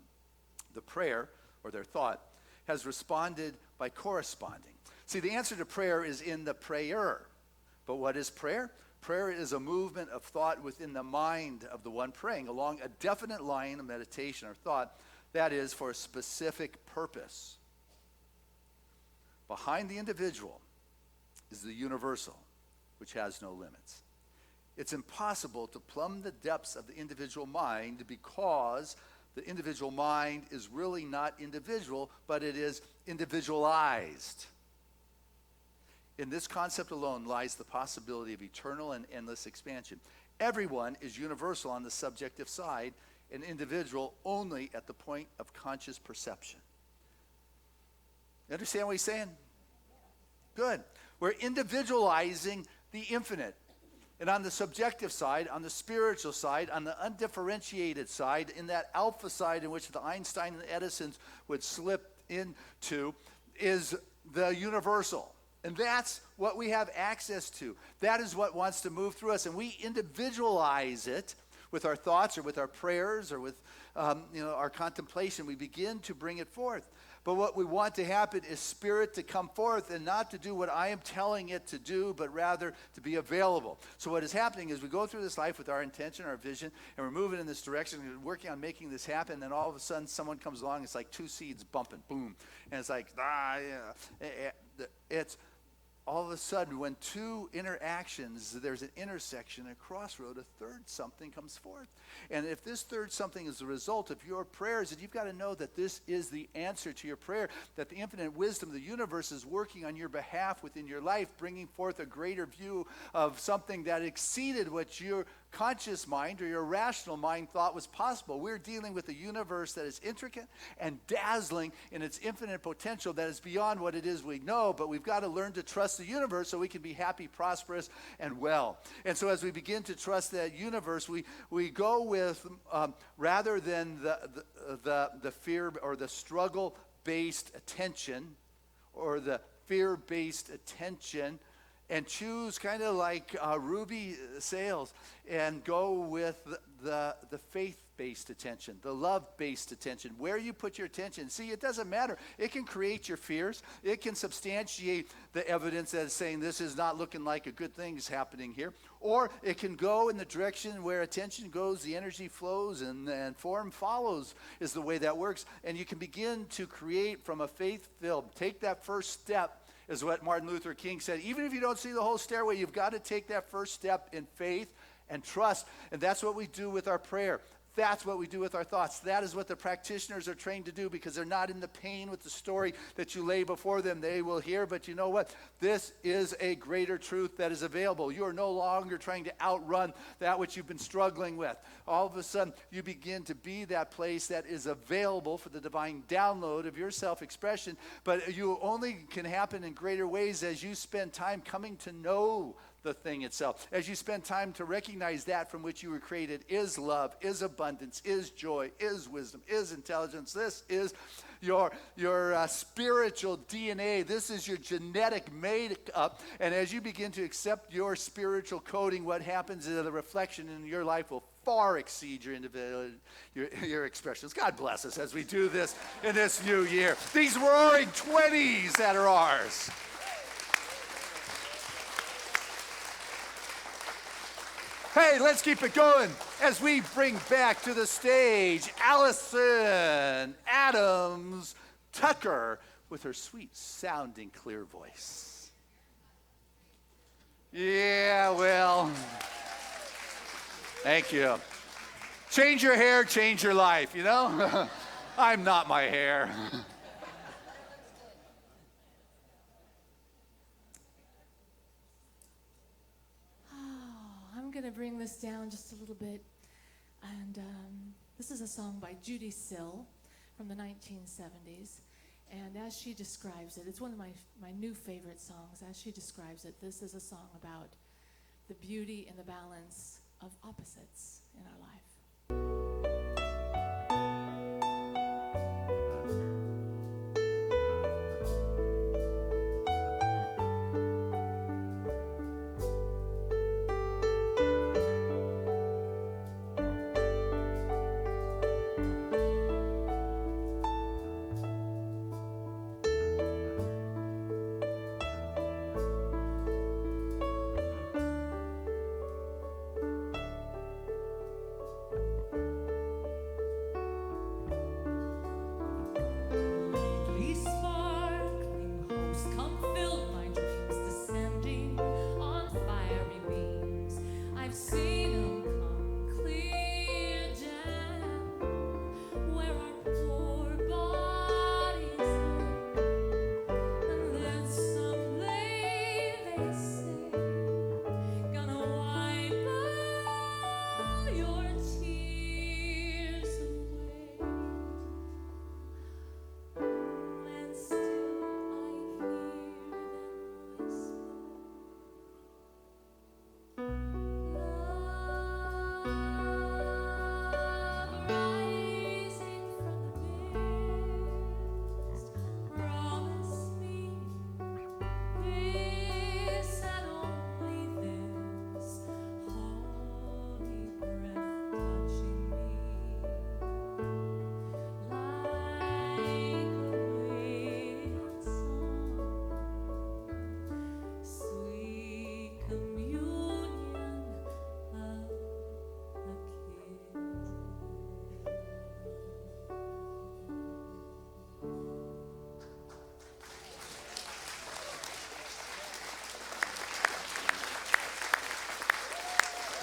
The prayer, or their thought, has responded by corresponding. See, the answer to prayer is in the prayer. But what is prayer? Prayer is a movement of thought within the mind of the one praying along a definite line of meditation or thought that is for a specific purpose. Behind the individual is the universal, which has no limits. It's impossible to plumb the depths of the individual mind because the individual mind is really not individual, but it is individualized. In this concept alone lies the possibility of eternal and endless expansion. Everyone is universal on the subjective side and individual only at the point of conscious perception. You understand what he's saying? Good. We're individualizing the infinite. And on the subjective side, on the spiritual side, on the undifferentiated side, in that alpha side in which the Einstein and Edisons would slip into, is the universal. And that's what we have access to. That is what wants to move through us. And we individualize it with our thoughts or with our prayers or with our contemplation. We begin to bring it forth. But what we want to happen is spirit to come forth and not to do what I am telling it to do, but rather to be available. So what is happening is we go through this life with our intention, our vision, and we're moving in this direction, and we're working on making this happen, and then all of a sudden someone comes along, it's like two seeds bumping, boom. And it's like, it's all of a sudden when two interactions, there's an intersection, a crossroad, a third something comes forth. And if this third something is the result of your prayers, then you've got to know that this is the answer to your prayer, that the infinite wisdom of the universe is working on your behalf within your life, bringing forth a greater view of something that exceeded what your conscious mind or your rational mind thought was possible. We're dealing with a universe that is intricate and dazzling in its infinite potential that is beyond what it is we know, but we've got to learn to trust the universe so we can be happy, prosperous, and well. And so as we begin to trust that universe, we go with, rather than the fear or the struggle-based attention or the fear-based attention, and choose kind of like Ruby Sales and go with the faith-based attention, the love-based attention, where you put your attention. See, it doesn't matter. It can create your fears. It can substantiate the evidence that is saying this is not looking like a good thing is happening here. Or it can go in the direction where attention goes, the energy flows, and form follows is the way that works. And you can begin to create from a faith-filled, take that first step, is what Martin Luther King said. Even if you don't see the whole stairway, you've got to take that first step in faith and trust. And that's what we do with our prayer. That's what we do with our thoughts. That is what the practitioners are trained to do, because they're not in the pain with the story that you lay before them. They will hear, but you know what? This is a greater truth that is available. You are no longer trying to outrun that which you've been struggling with. All of a sudden, you begin to be that place that is available for the divine download of your self-expression, but you only can happen in greater ways as you spend time coming to know the thing itself. As you spend time to recognize that from which you were created is love, is abundance, is joy, is wisdom, is intelligence. This is your spiritual DNA. This is your genetic makeup. And as you begin to accept your spiritual coding, what happens is the reflection in your life will far exceed your individual, your expressions. God bless us as we do this in this new year. These roaring 20s that are ours. Hey, let's keep it going as we bring back to the stage Allison Adams Tucker with her sweet sounding clear voice. Yeah, well, thank you. Change your hair, change your life, you know? I'm not my hair. I'm going to bring this down just a little bit. And this is a song by Judy Sill from the 1970s. And as she describes it, it's one of my new favorite songs. As she describes it, this is a song about the beauty and the balance of opposites in our life.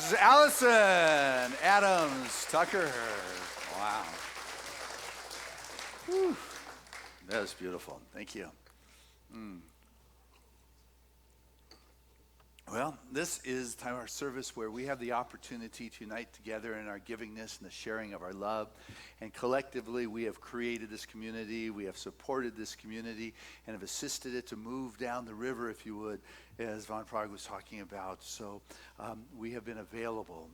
Mrs. Allison Adams Tucker. Wow. Whew. That was beautiful. Thank you. Well, this is time of our service where we have the opportunity to unite together in our givingness and the sharing of our love. And collectively, we have created this community, we have supported this community, and have assisted it to move down the river, if you would, as Von Prague was talking about. So we have been available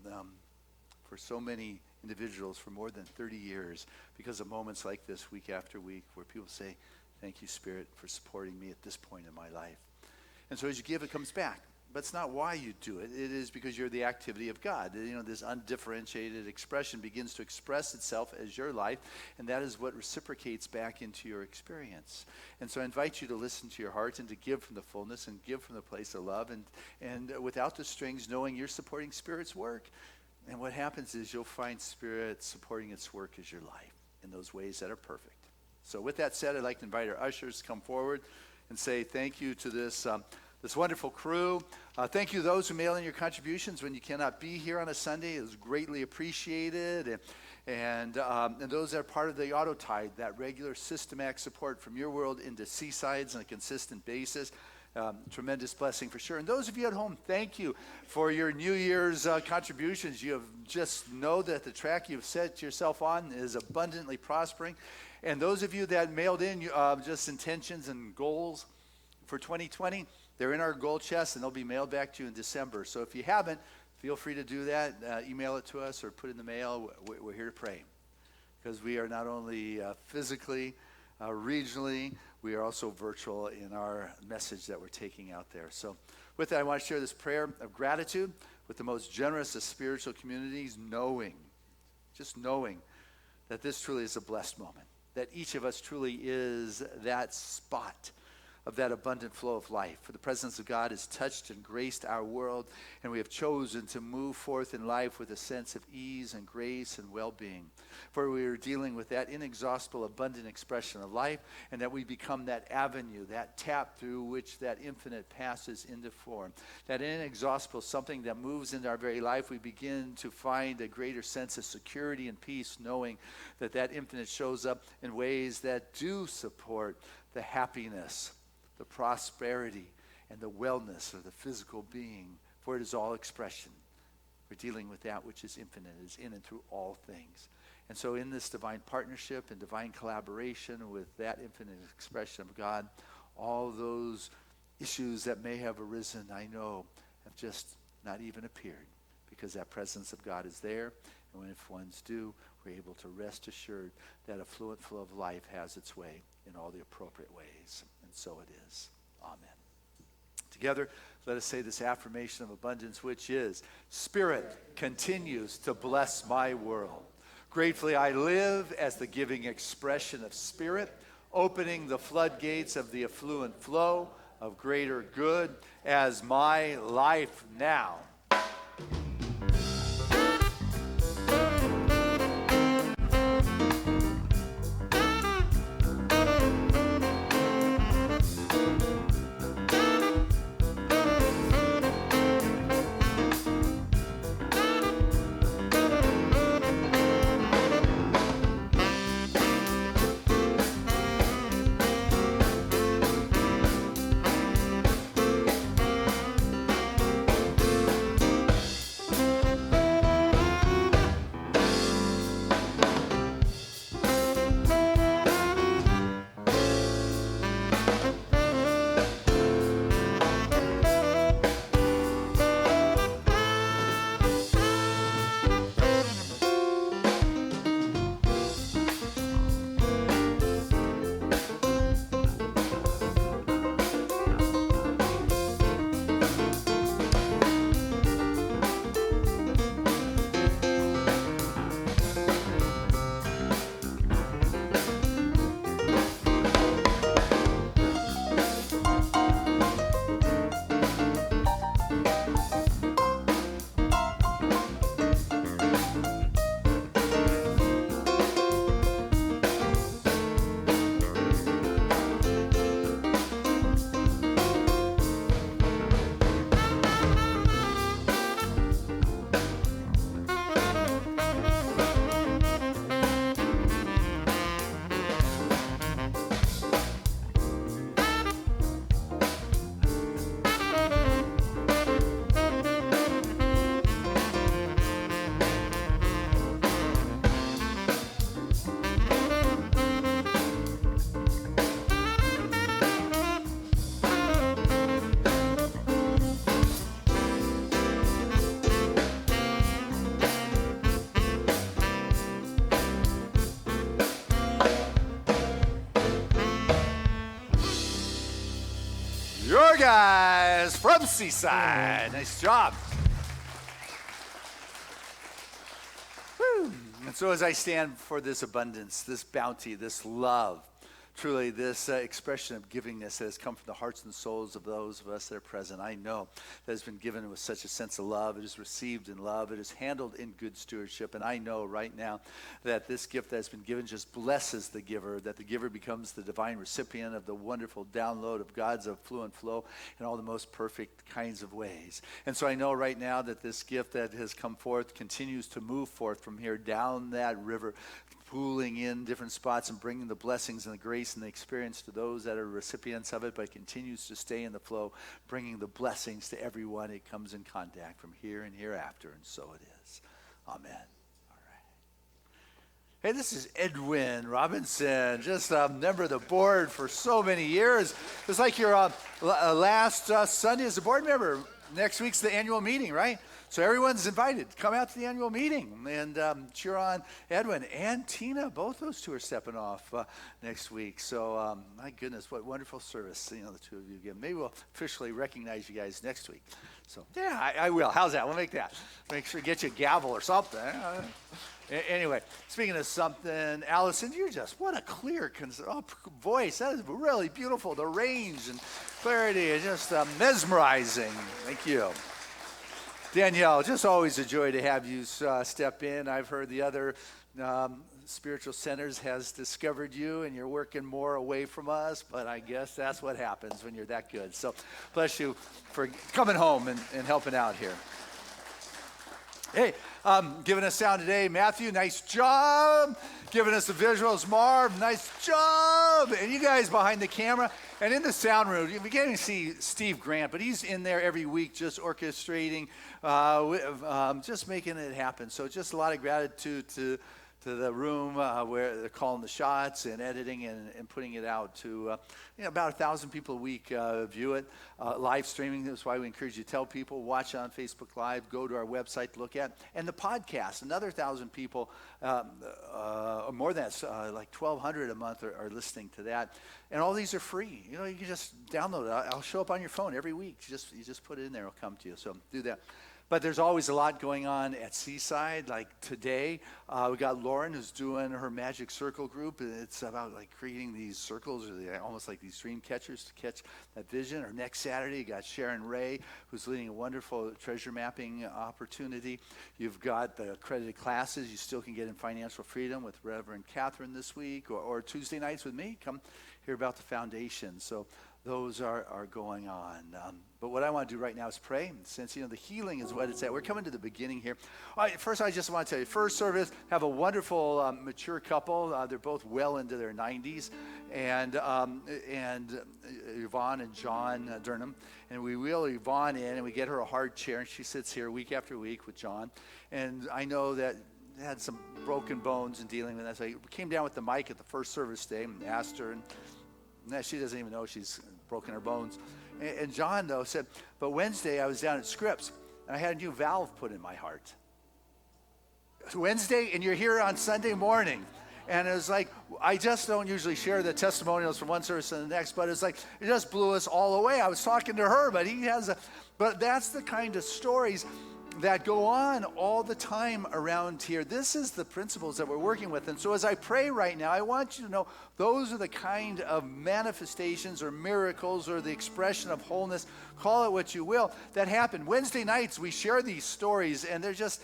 for so many individuals for more than 30 years because of moments like this week after week where people say, thank you, Spirit, for supporting me at this point in my life. And so as you give, it comes back. But it's not why you do it. It is because you're the activity of God. You know, this undifferentiated expression begins to express itself as your life, and that is what reciprocates back into your experience. And so I invite you to listen to your heart and to give from the fullness and give from the place of love and without the strings, knowing you're supporting Spirit's work. And what happens is you'll find Spirit supporting its work as your life in those ways that are perfect. So with that said, I'd like to invite our ushers to come forward and say thank you to this wonderful crew. Thank you to those who mail in your contributions when you cannot be here on a Sunday. It is greatly appreciated. And those that are part of the auto tide, that regular systematic support from your world into Seaside's on a consistent basis. Tremendous blessing for sure. And those of you at home, thank you for your New Year's contributions. You have just know that the track you've set yourself on is abundantly prospering. And those of you that mailed in just intentions and goals for 2020, they're in our goal chest, and they'll be mailed back to you in December. So if you haven't, feel free to do that. Email it to us or put it in the mail. We're here to pray because we are not only physically, regionally, we are also virtual in our message that we're taking out there. So with that, I want to share this prayer of gratitude with the most generous of spiritual communities, just knowing that this truly is a blessed moment, that each of us truly is that spot of that abundant flow of life. For the presence of God has touched and graced our world, and we have chosen to move forth in life with a sense of ease and grace and well-being. For we are dealing with that inexhaustible, abundant expression of life, and that we become that avenue, that tap through which that infinite passes into form. That inexhaustible something that moves into our very life, we begin to find a greater sense of security and peace, knowing that that infinite shows up in ways that do support the happiness, the prosperity, and the wellness of the physical being, for it is all expression. We're dealing with that which is infinite, is in and through all things. And so in this divine partnership and divine collaboration with that infinite expression of God, all those issues that may have arisen, I know, have just not even appeared, because that presence of God is there. And when if ones do, we're able to rest assured that a fluent flow of life has its way in all the appropriate ways. And so it is. Amen. Together, let us say this affirmation of abundance, which is, Spirit continues to bless my world. Gratefully, I live as the giving expression of Spirit, opening the floodgates of the affluent flow of greater good as my life now. guys from Seaside. Nice job. Woo. And so as I stand for this abundance, this bounty, this love, truly this expression of givingness that has come from the hearts and souls of those of us that are present, I know that has been given with such a sense of love. It is received in love. It is handled in good stewardship. And I know right now that this gift that has been given just blesses the giver, that the giver becomes the divine recipient of the wonderful download of God's affluent flow in all the most perfect kinds of ways. And so I know right now that this gift that has come forth continues to move forth from here down that river, pooling in different spots and bringing the blessings and the grace and the experience to those that are recipients of it, but it continues to stay in the flow, bringing the blessings to everyone it comes in contact from here and hereafter, and so it is. Amen. All right. Hey, this is Edwin Robinson, just a member of the board for so many years. It's like your last Sunday as a board member. Next week's the annual meeting, right? So everyone's invited. Come out to the annual meeting and cheer on Edwin and Tina. Both those two are stepping off next week. So my goodness, what wonderful service, the two of you give. Maybe we'll officially recognize you guys next week. So yeah, I will. How's that? We'll make that. Make sure to get you a gavel or something. Anyway, speaking of something, Allison, you're just, what a clear voice. That is really beautiful. The range and clarity is just mesmerizing. Thank you. Danielle, just always a joy to have you step in. I've heard the other spiritual centers has discovered you and you're working more away from us, but I guess that's what happens when you're that good. So bless you for coming home and helping out here. Hey, giving us sound today, Matthew, nice job. Giving us the visuals, Marv, nice job. And you guys behind the camera and in the sound room, we can't even see Steve Grant, but he's in there every week just orchestrating, just making it happen. So just a lot of gratitude to the room where they're calling the shots and editing and putting it out to about 1,000 people a week view it. Live streaming, that's why we encourage you to tell people, watch on Facebook Live, go to our website to look at. And the podcast, another 1,000 people, more than that, like 1,200 a month are listening to that. And all these are free. You can just download it. I'll show up on your phone every week. You just put it in there, it'll come to you. So do that. But there's always a lot going on at Seaside. Like today, we got Lauren who's doing her Magic Circle group. It's about like creating these circles, or almost like these dream catchers to catch that vision. Or next Saturday, you got Sharon Ray who's leading a wonderful treasure mapping opportunity. You've got the accredited classes you still can get in Financial Freedom with Reverend Catherine this week, or Tuesday nights with me. Come hear about the foundation. So those are going on. But what I want to do right now is pray. Since, the healing is what it's at. We're coming to the beginning here. All right, first, I just want to tell you, first service, have a wonderful mature couple. They're both well into their 90s. And Yvonne and John Durnham. And we wheel Yvonne in, and we get her a hard chair, and she sits here week after week with John. And I know that had some broken bones in dealing with that. So I came down with the mic at the first service day and asked her, and she doesn't even know she's broken her bones. And John, though, said, but Wednesday I was down at Scripps, and I had a new valve put in my heart. Wednesday, and you're here on Sunday morning. And it was like, I just don't usually share the testimonials from one service to the next, but it's like, it just blew us all away. I was talking to her, but that's the kind of stories that go on all the time around here. This is the principles that we're working with. And so as I pray right now, I want you to know those are the kind of manifestations or miracles or the expression of wholeness, call it what you will, that happen. Wednesday nights, we share these stories, and they're just,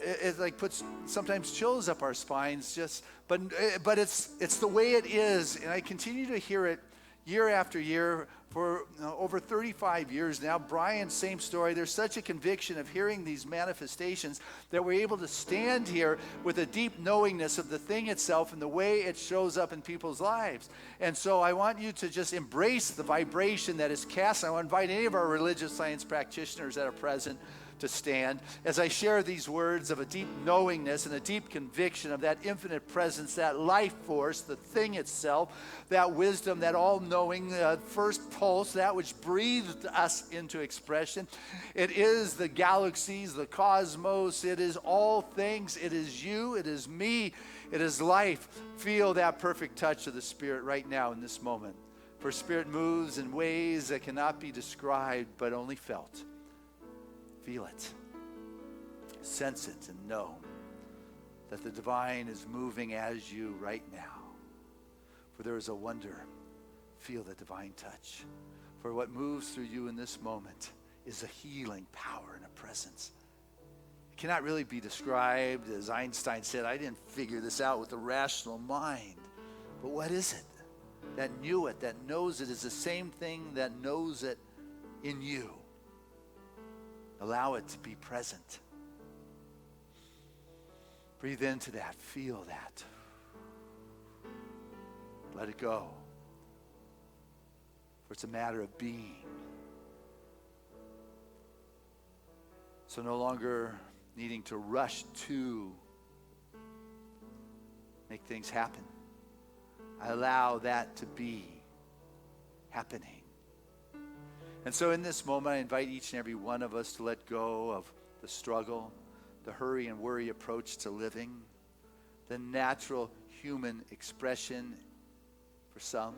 it like puts sometimes chills up our spines, but it's the way it is. And I continue to hear it year after year for over 35 years now. Brian, same story. There's such a conviction of hearing these manifestations that we're able to stand here with a deep knowingness of the thing itself and the way it shows up in people's lives. And so I want you to just embrace the vibration that is cast. I want to invite any of our religious science practitioners that are present to stand as I share these words of a deep knowingness and a deep conviction of that infinite presence, that life force, the thing itself, that wisdom, that all-knowing first pulse, that which breathed us into expression. It is the galaxies, the cosmos, it is all things, it is you, it is me, it is life. Feel that perfect touch of the Spirit right now in this moment. For Spirit moves in ways that cannot be described but only felt. Feel it. Sense it and know that the divine is moving as you right now. For there is a wonder. Feel the divine touch. For what moves through you in this moment is a healing power and a presence. It cannot really be described. As Einstein said, I didn't figure this out with the rational mind. But what is it? That knew it, that knows it, is the same thing that knows it in you. Allow it to be present. Breathe into that. Feel that. Let it go. For it's a matter of being. So no longer needing to rush to make things happen. I allow that to be happening. And so in this moment, I invite each and every one of us to let go of the struggle, the hurry and worry approach to living, the natural human expression for some,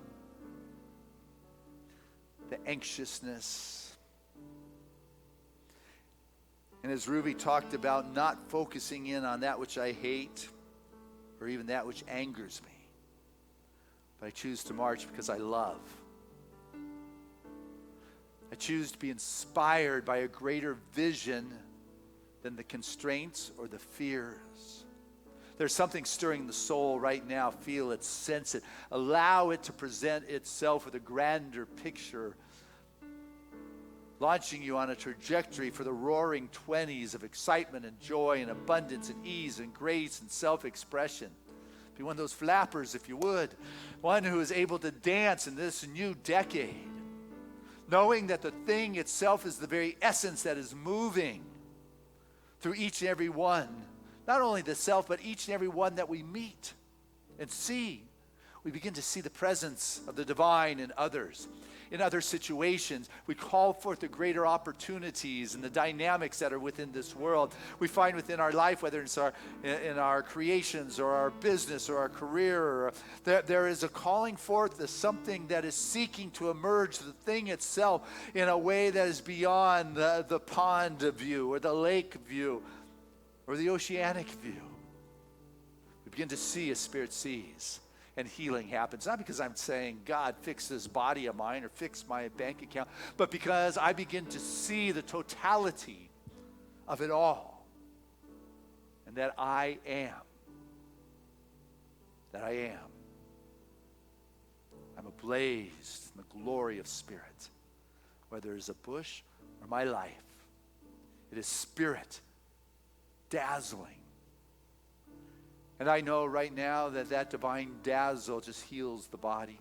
the anxiousness. And as Ruby talked about, not focusing in on that which I hate or even that which angers me. But I choose to march because I love. I choose to be inspired by a greater vision than the constraints or the fears. There's something stirring the soul right now. Feel it, sense it. Allow it to present itself with a grander picture, launching you on a trajectory for the roaring 20s of excitement and joy and abundance and ease and grace and self-expression. Be one of those flappers, if you would. One who is able to dance in this new decade, knowing that the thing itself is the very essence that is moving through each and every one. Not only the self, but each and every one that we meet and see. We begin to see the presence of the divine in others. In other situations, we call forth the greater opportunities and the dynamics that are within this world. We find within our life, whether it's in our creations or our business or our career, there is a calling forth of something that is seeking to emerge, the thing itself, in a way that is beyond the pond view or the lake view or the oceanic view. We begin to see as Spirit sees. And healing happens, not because I'm saying, God, fix this body of mine or fix my bank account, but because I begin to see the totality of it all. And that I am. That I am. I'm ablaze in the glory of Spirit. Whether it's a bush or my life, it is Spirit dazzling. And I know right now that divine dazzle just heals the body.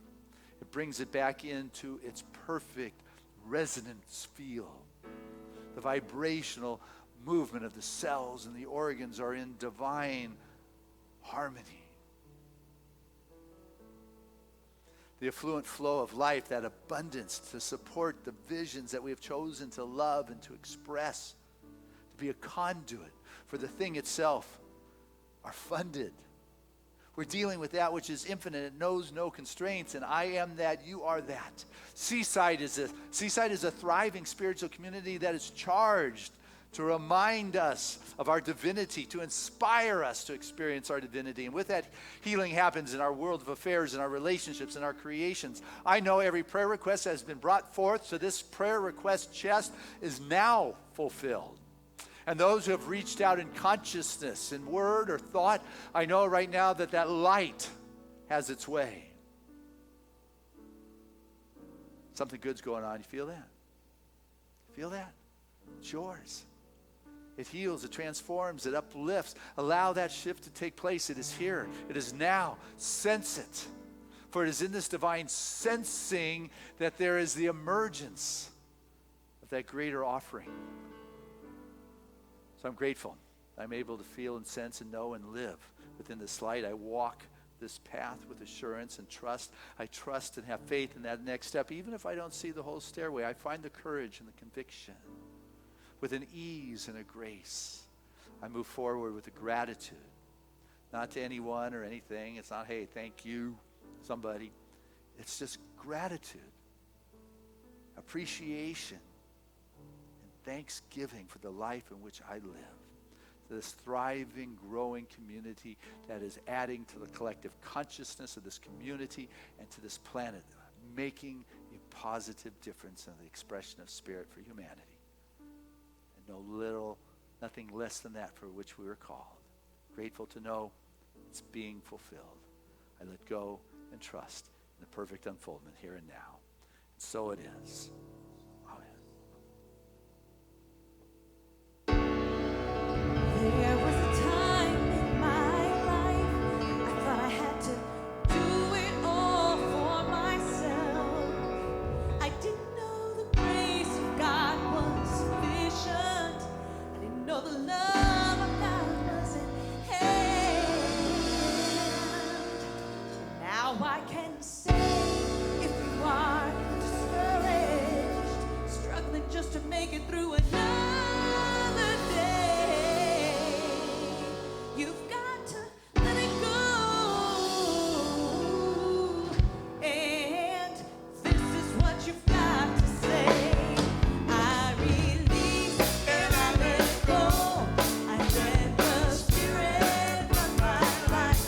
It brings it back into its perfect resonance feel. The vibrational movement of the cells and the organs are in divine harmony. The affluent flow of life, that abundance to support the visions that we have chosen to love and to express, to be a conduit for the thing itself, are funded. We're dealing with that which is infinite. It knows no constraints, and I am that, you are that. Seaside is a thriving spiritual community that is charged to remind us of our divinity, to inspire us to experience our divinity. And with that, healing happens in our world of affairs, in our relationships, in our creations. I know every prayer request that has been brought forth, so this prayer request chest is now fulfilled. And those who have reached out in consciousness, in word or thought, I know right now that light has its way. Something good's going on. You feel that? Feel that? It's yours. It heals, it transforms, it uplifts. Allow that shift to take place. It is here. It is now. Sense it. For it is in this divine sensing that there is the emergence of that greater offering. So I'm grateful. I'm able to feel and sense and know and live within this light. I walk this path with assurance and trust. I trust and have faith in that next step. Even if I don't see the whole stairway, I find the courage and the conviction. With an ease and a grace, I move forward with a gratitude. Not to anyone or anything. It's not, hey, thank you, somebody. It's just gratitude, appreciation, and thanksgiving for the life in which I live. This thriving, growing community that is adding to the collective consciousness of this community and to this planet, making a positive difference in the expression of spirit for humanity. And nothing less than that for which we were called. Grateful to know it's being fulfilled. I let go and trust in the perfect unfoldment here and now. And so it is. There was a time in my life I thought I had to do it all for myself. I didn't know the grace of God was sufficient. I didn't know the love of God was at hand. Now I can say, if you are discouraged, struggling just to make it through another day, you've got to let it go. And this is what you've got to say. I release and I let go. I let the Spirit run my life.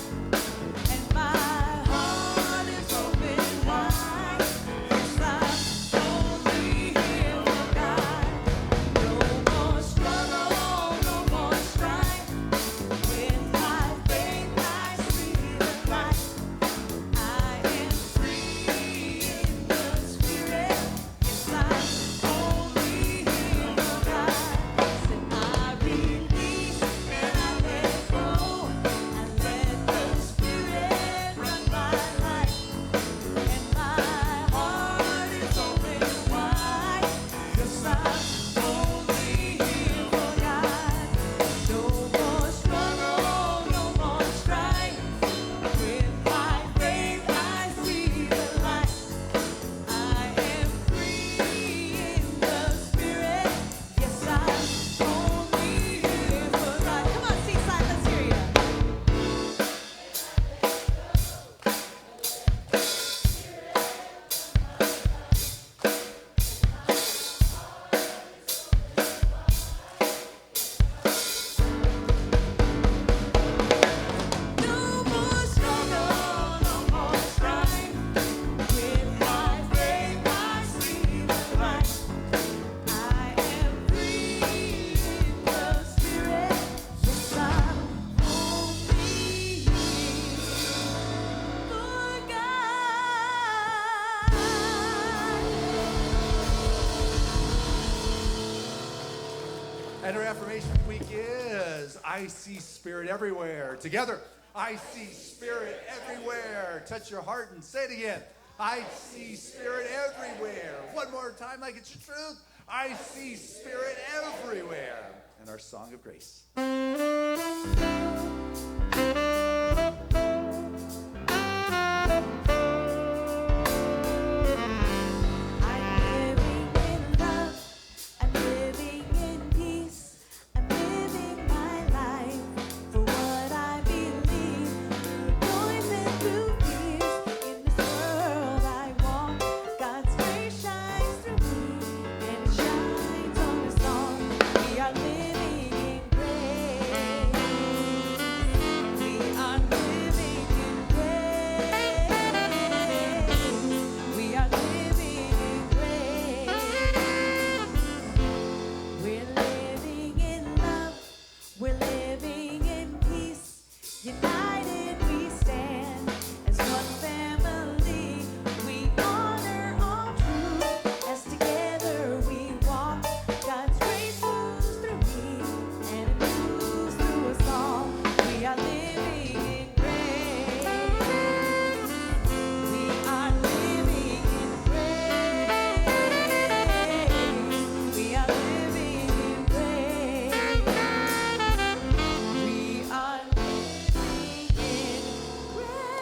And my heart is open wide. Yes, I'm only here for God. No more struggle, no more strife. With my faith I see the light. I am free in the Spirit. Yes, I'm only here for God. Said I release and I let go. I let the Spirit run my life. And my heart is open wide. Yes, I'm only here for God. No more struggle, no more strife. With my faith I see the light. I am free in the Spirit. Yes, I'm only here for God. Come on, Seaside, let's hear you. No more struggle, no more strife. With my faith I see the light. I am free in the Spirit. Yes, I'm only here for God. And our affirmation week is, I see Spirit everywhere. Together, I see Spirit everywhere. Touch your heart and say it again. I see Spirit everywhere. One more time like it's your truth. I see Spirit everywhere. And our song of grace. I'm living in love. I'm living in peace. I'm living my life for what I believe. Through joys and through fears, in this world I walk. God's grace shines through me, and it shines on us all. We are living in grace. We are living in grace. We are living in grace. We're living in love. We're living in peace. United we stand as one family. We honor all truth as together we walk. God's grace moves through me and it moves through us all. We are living in grace. We are living in grace. We are living in grace. We are living in grace.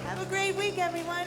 Have a great week, everyone.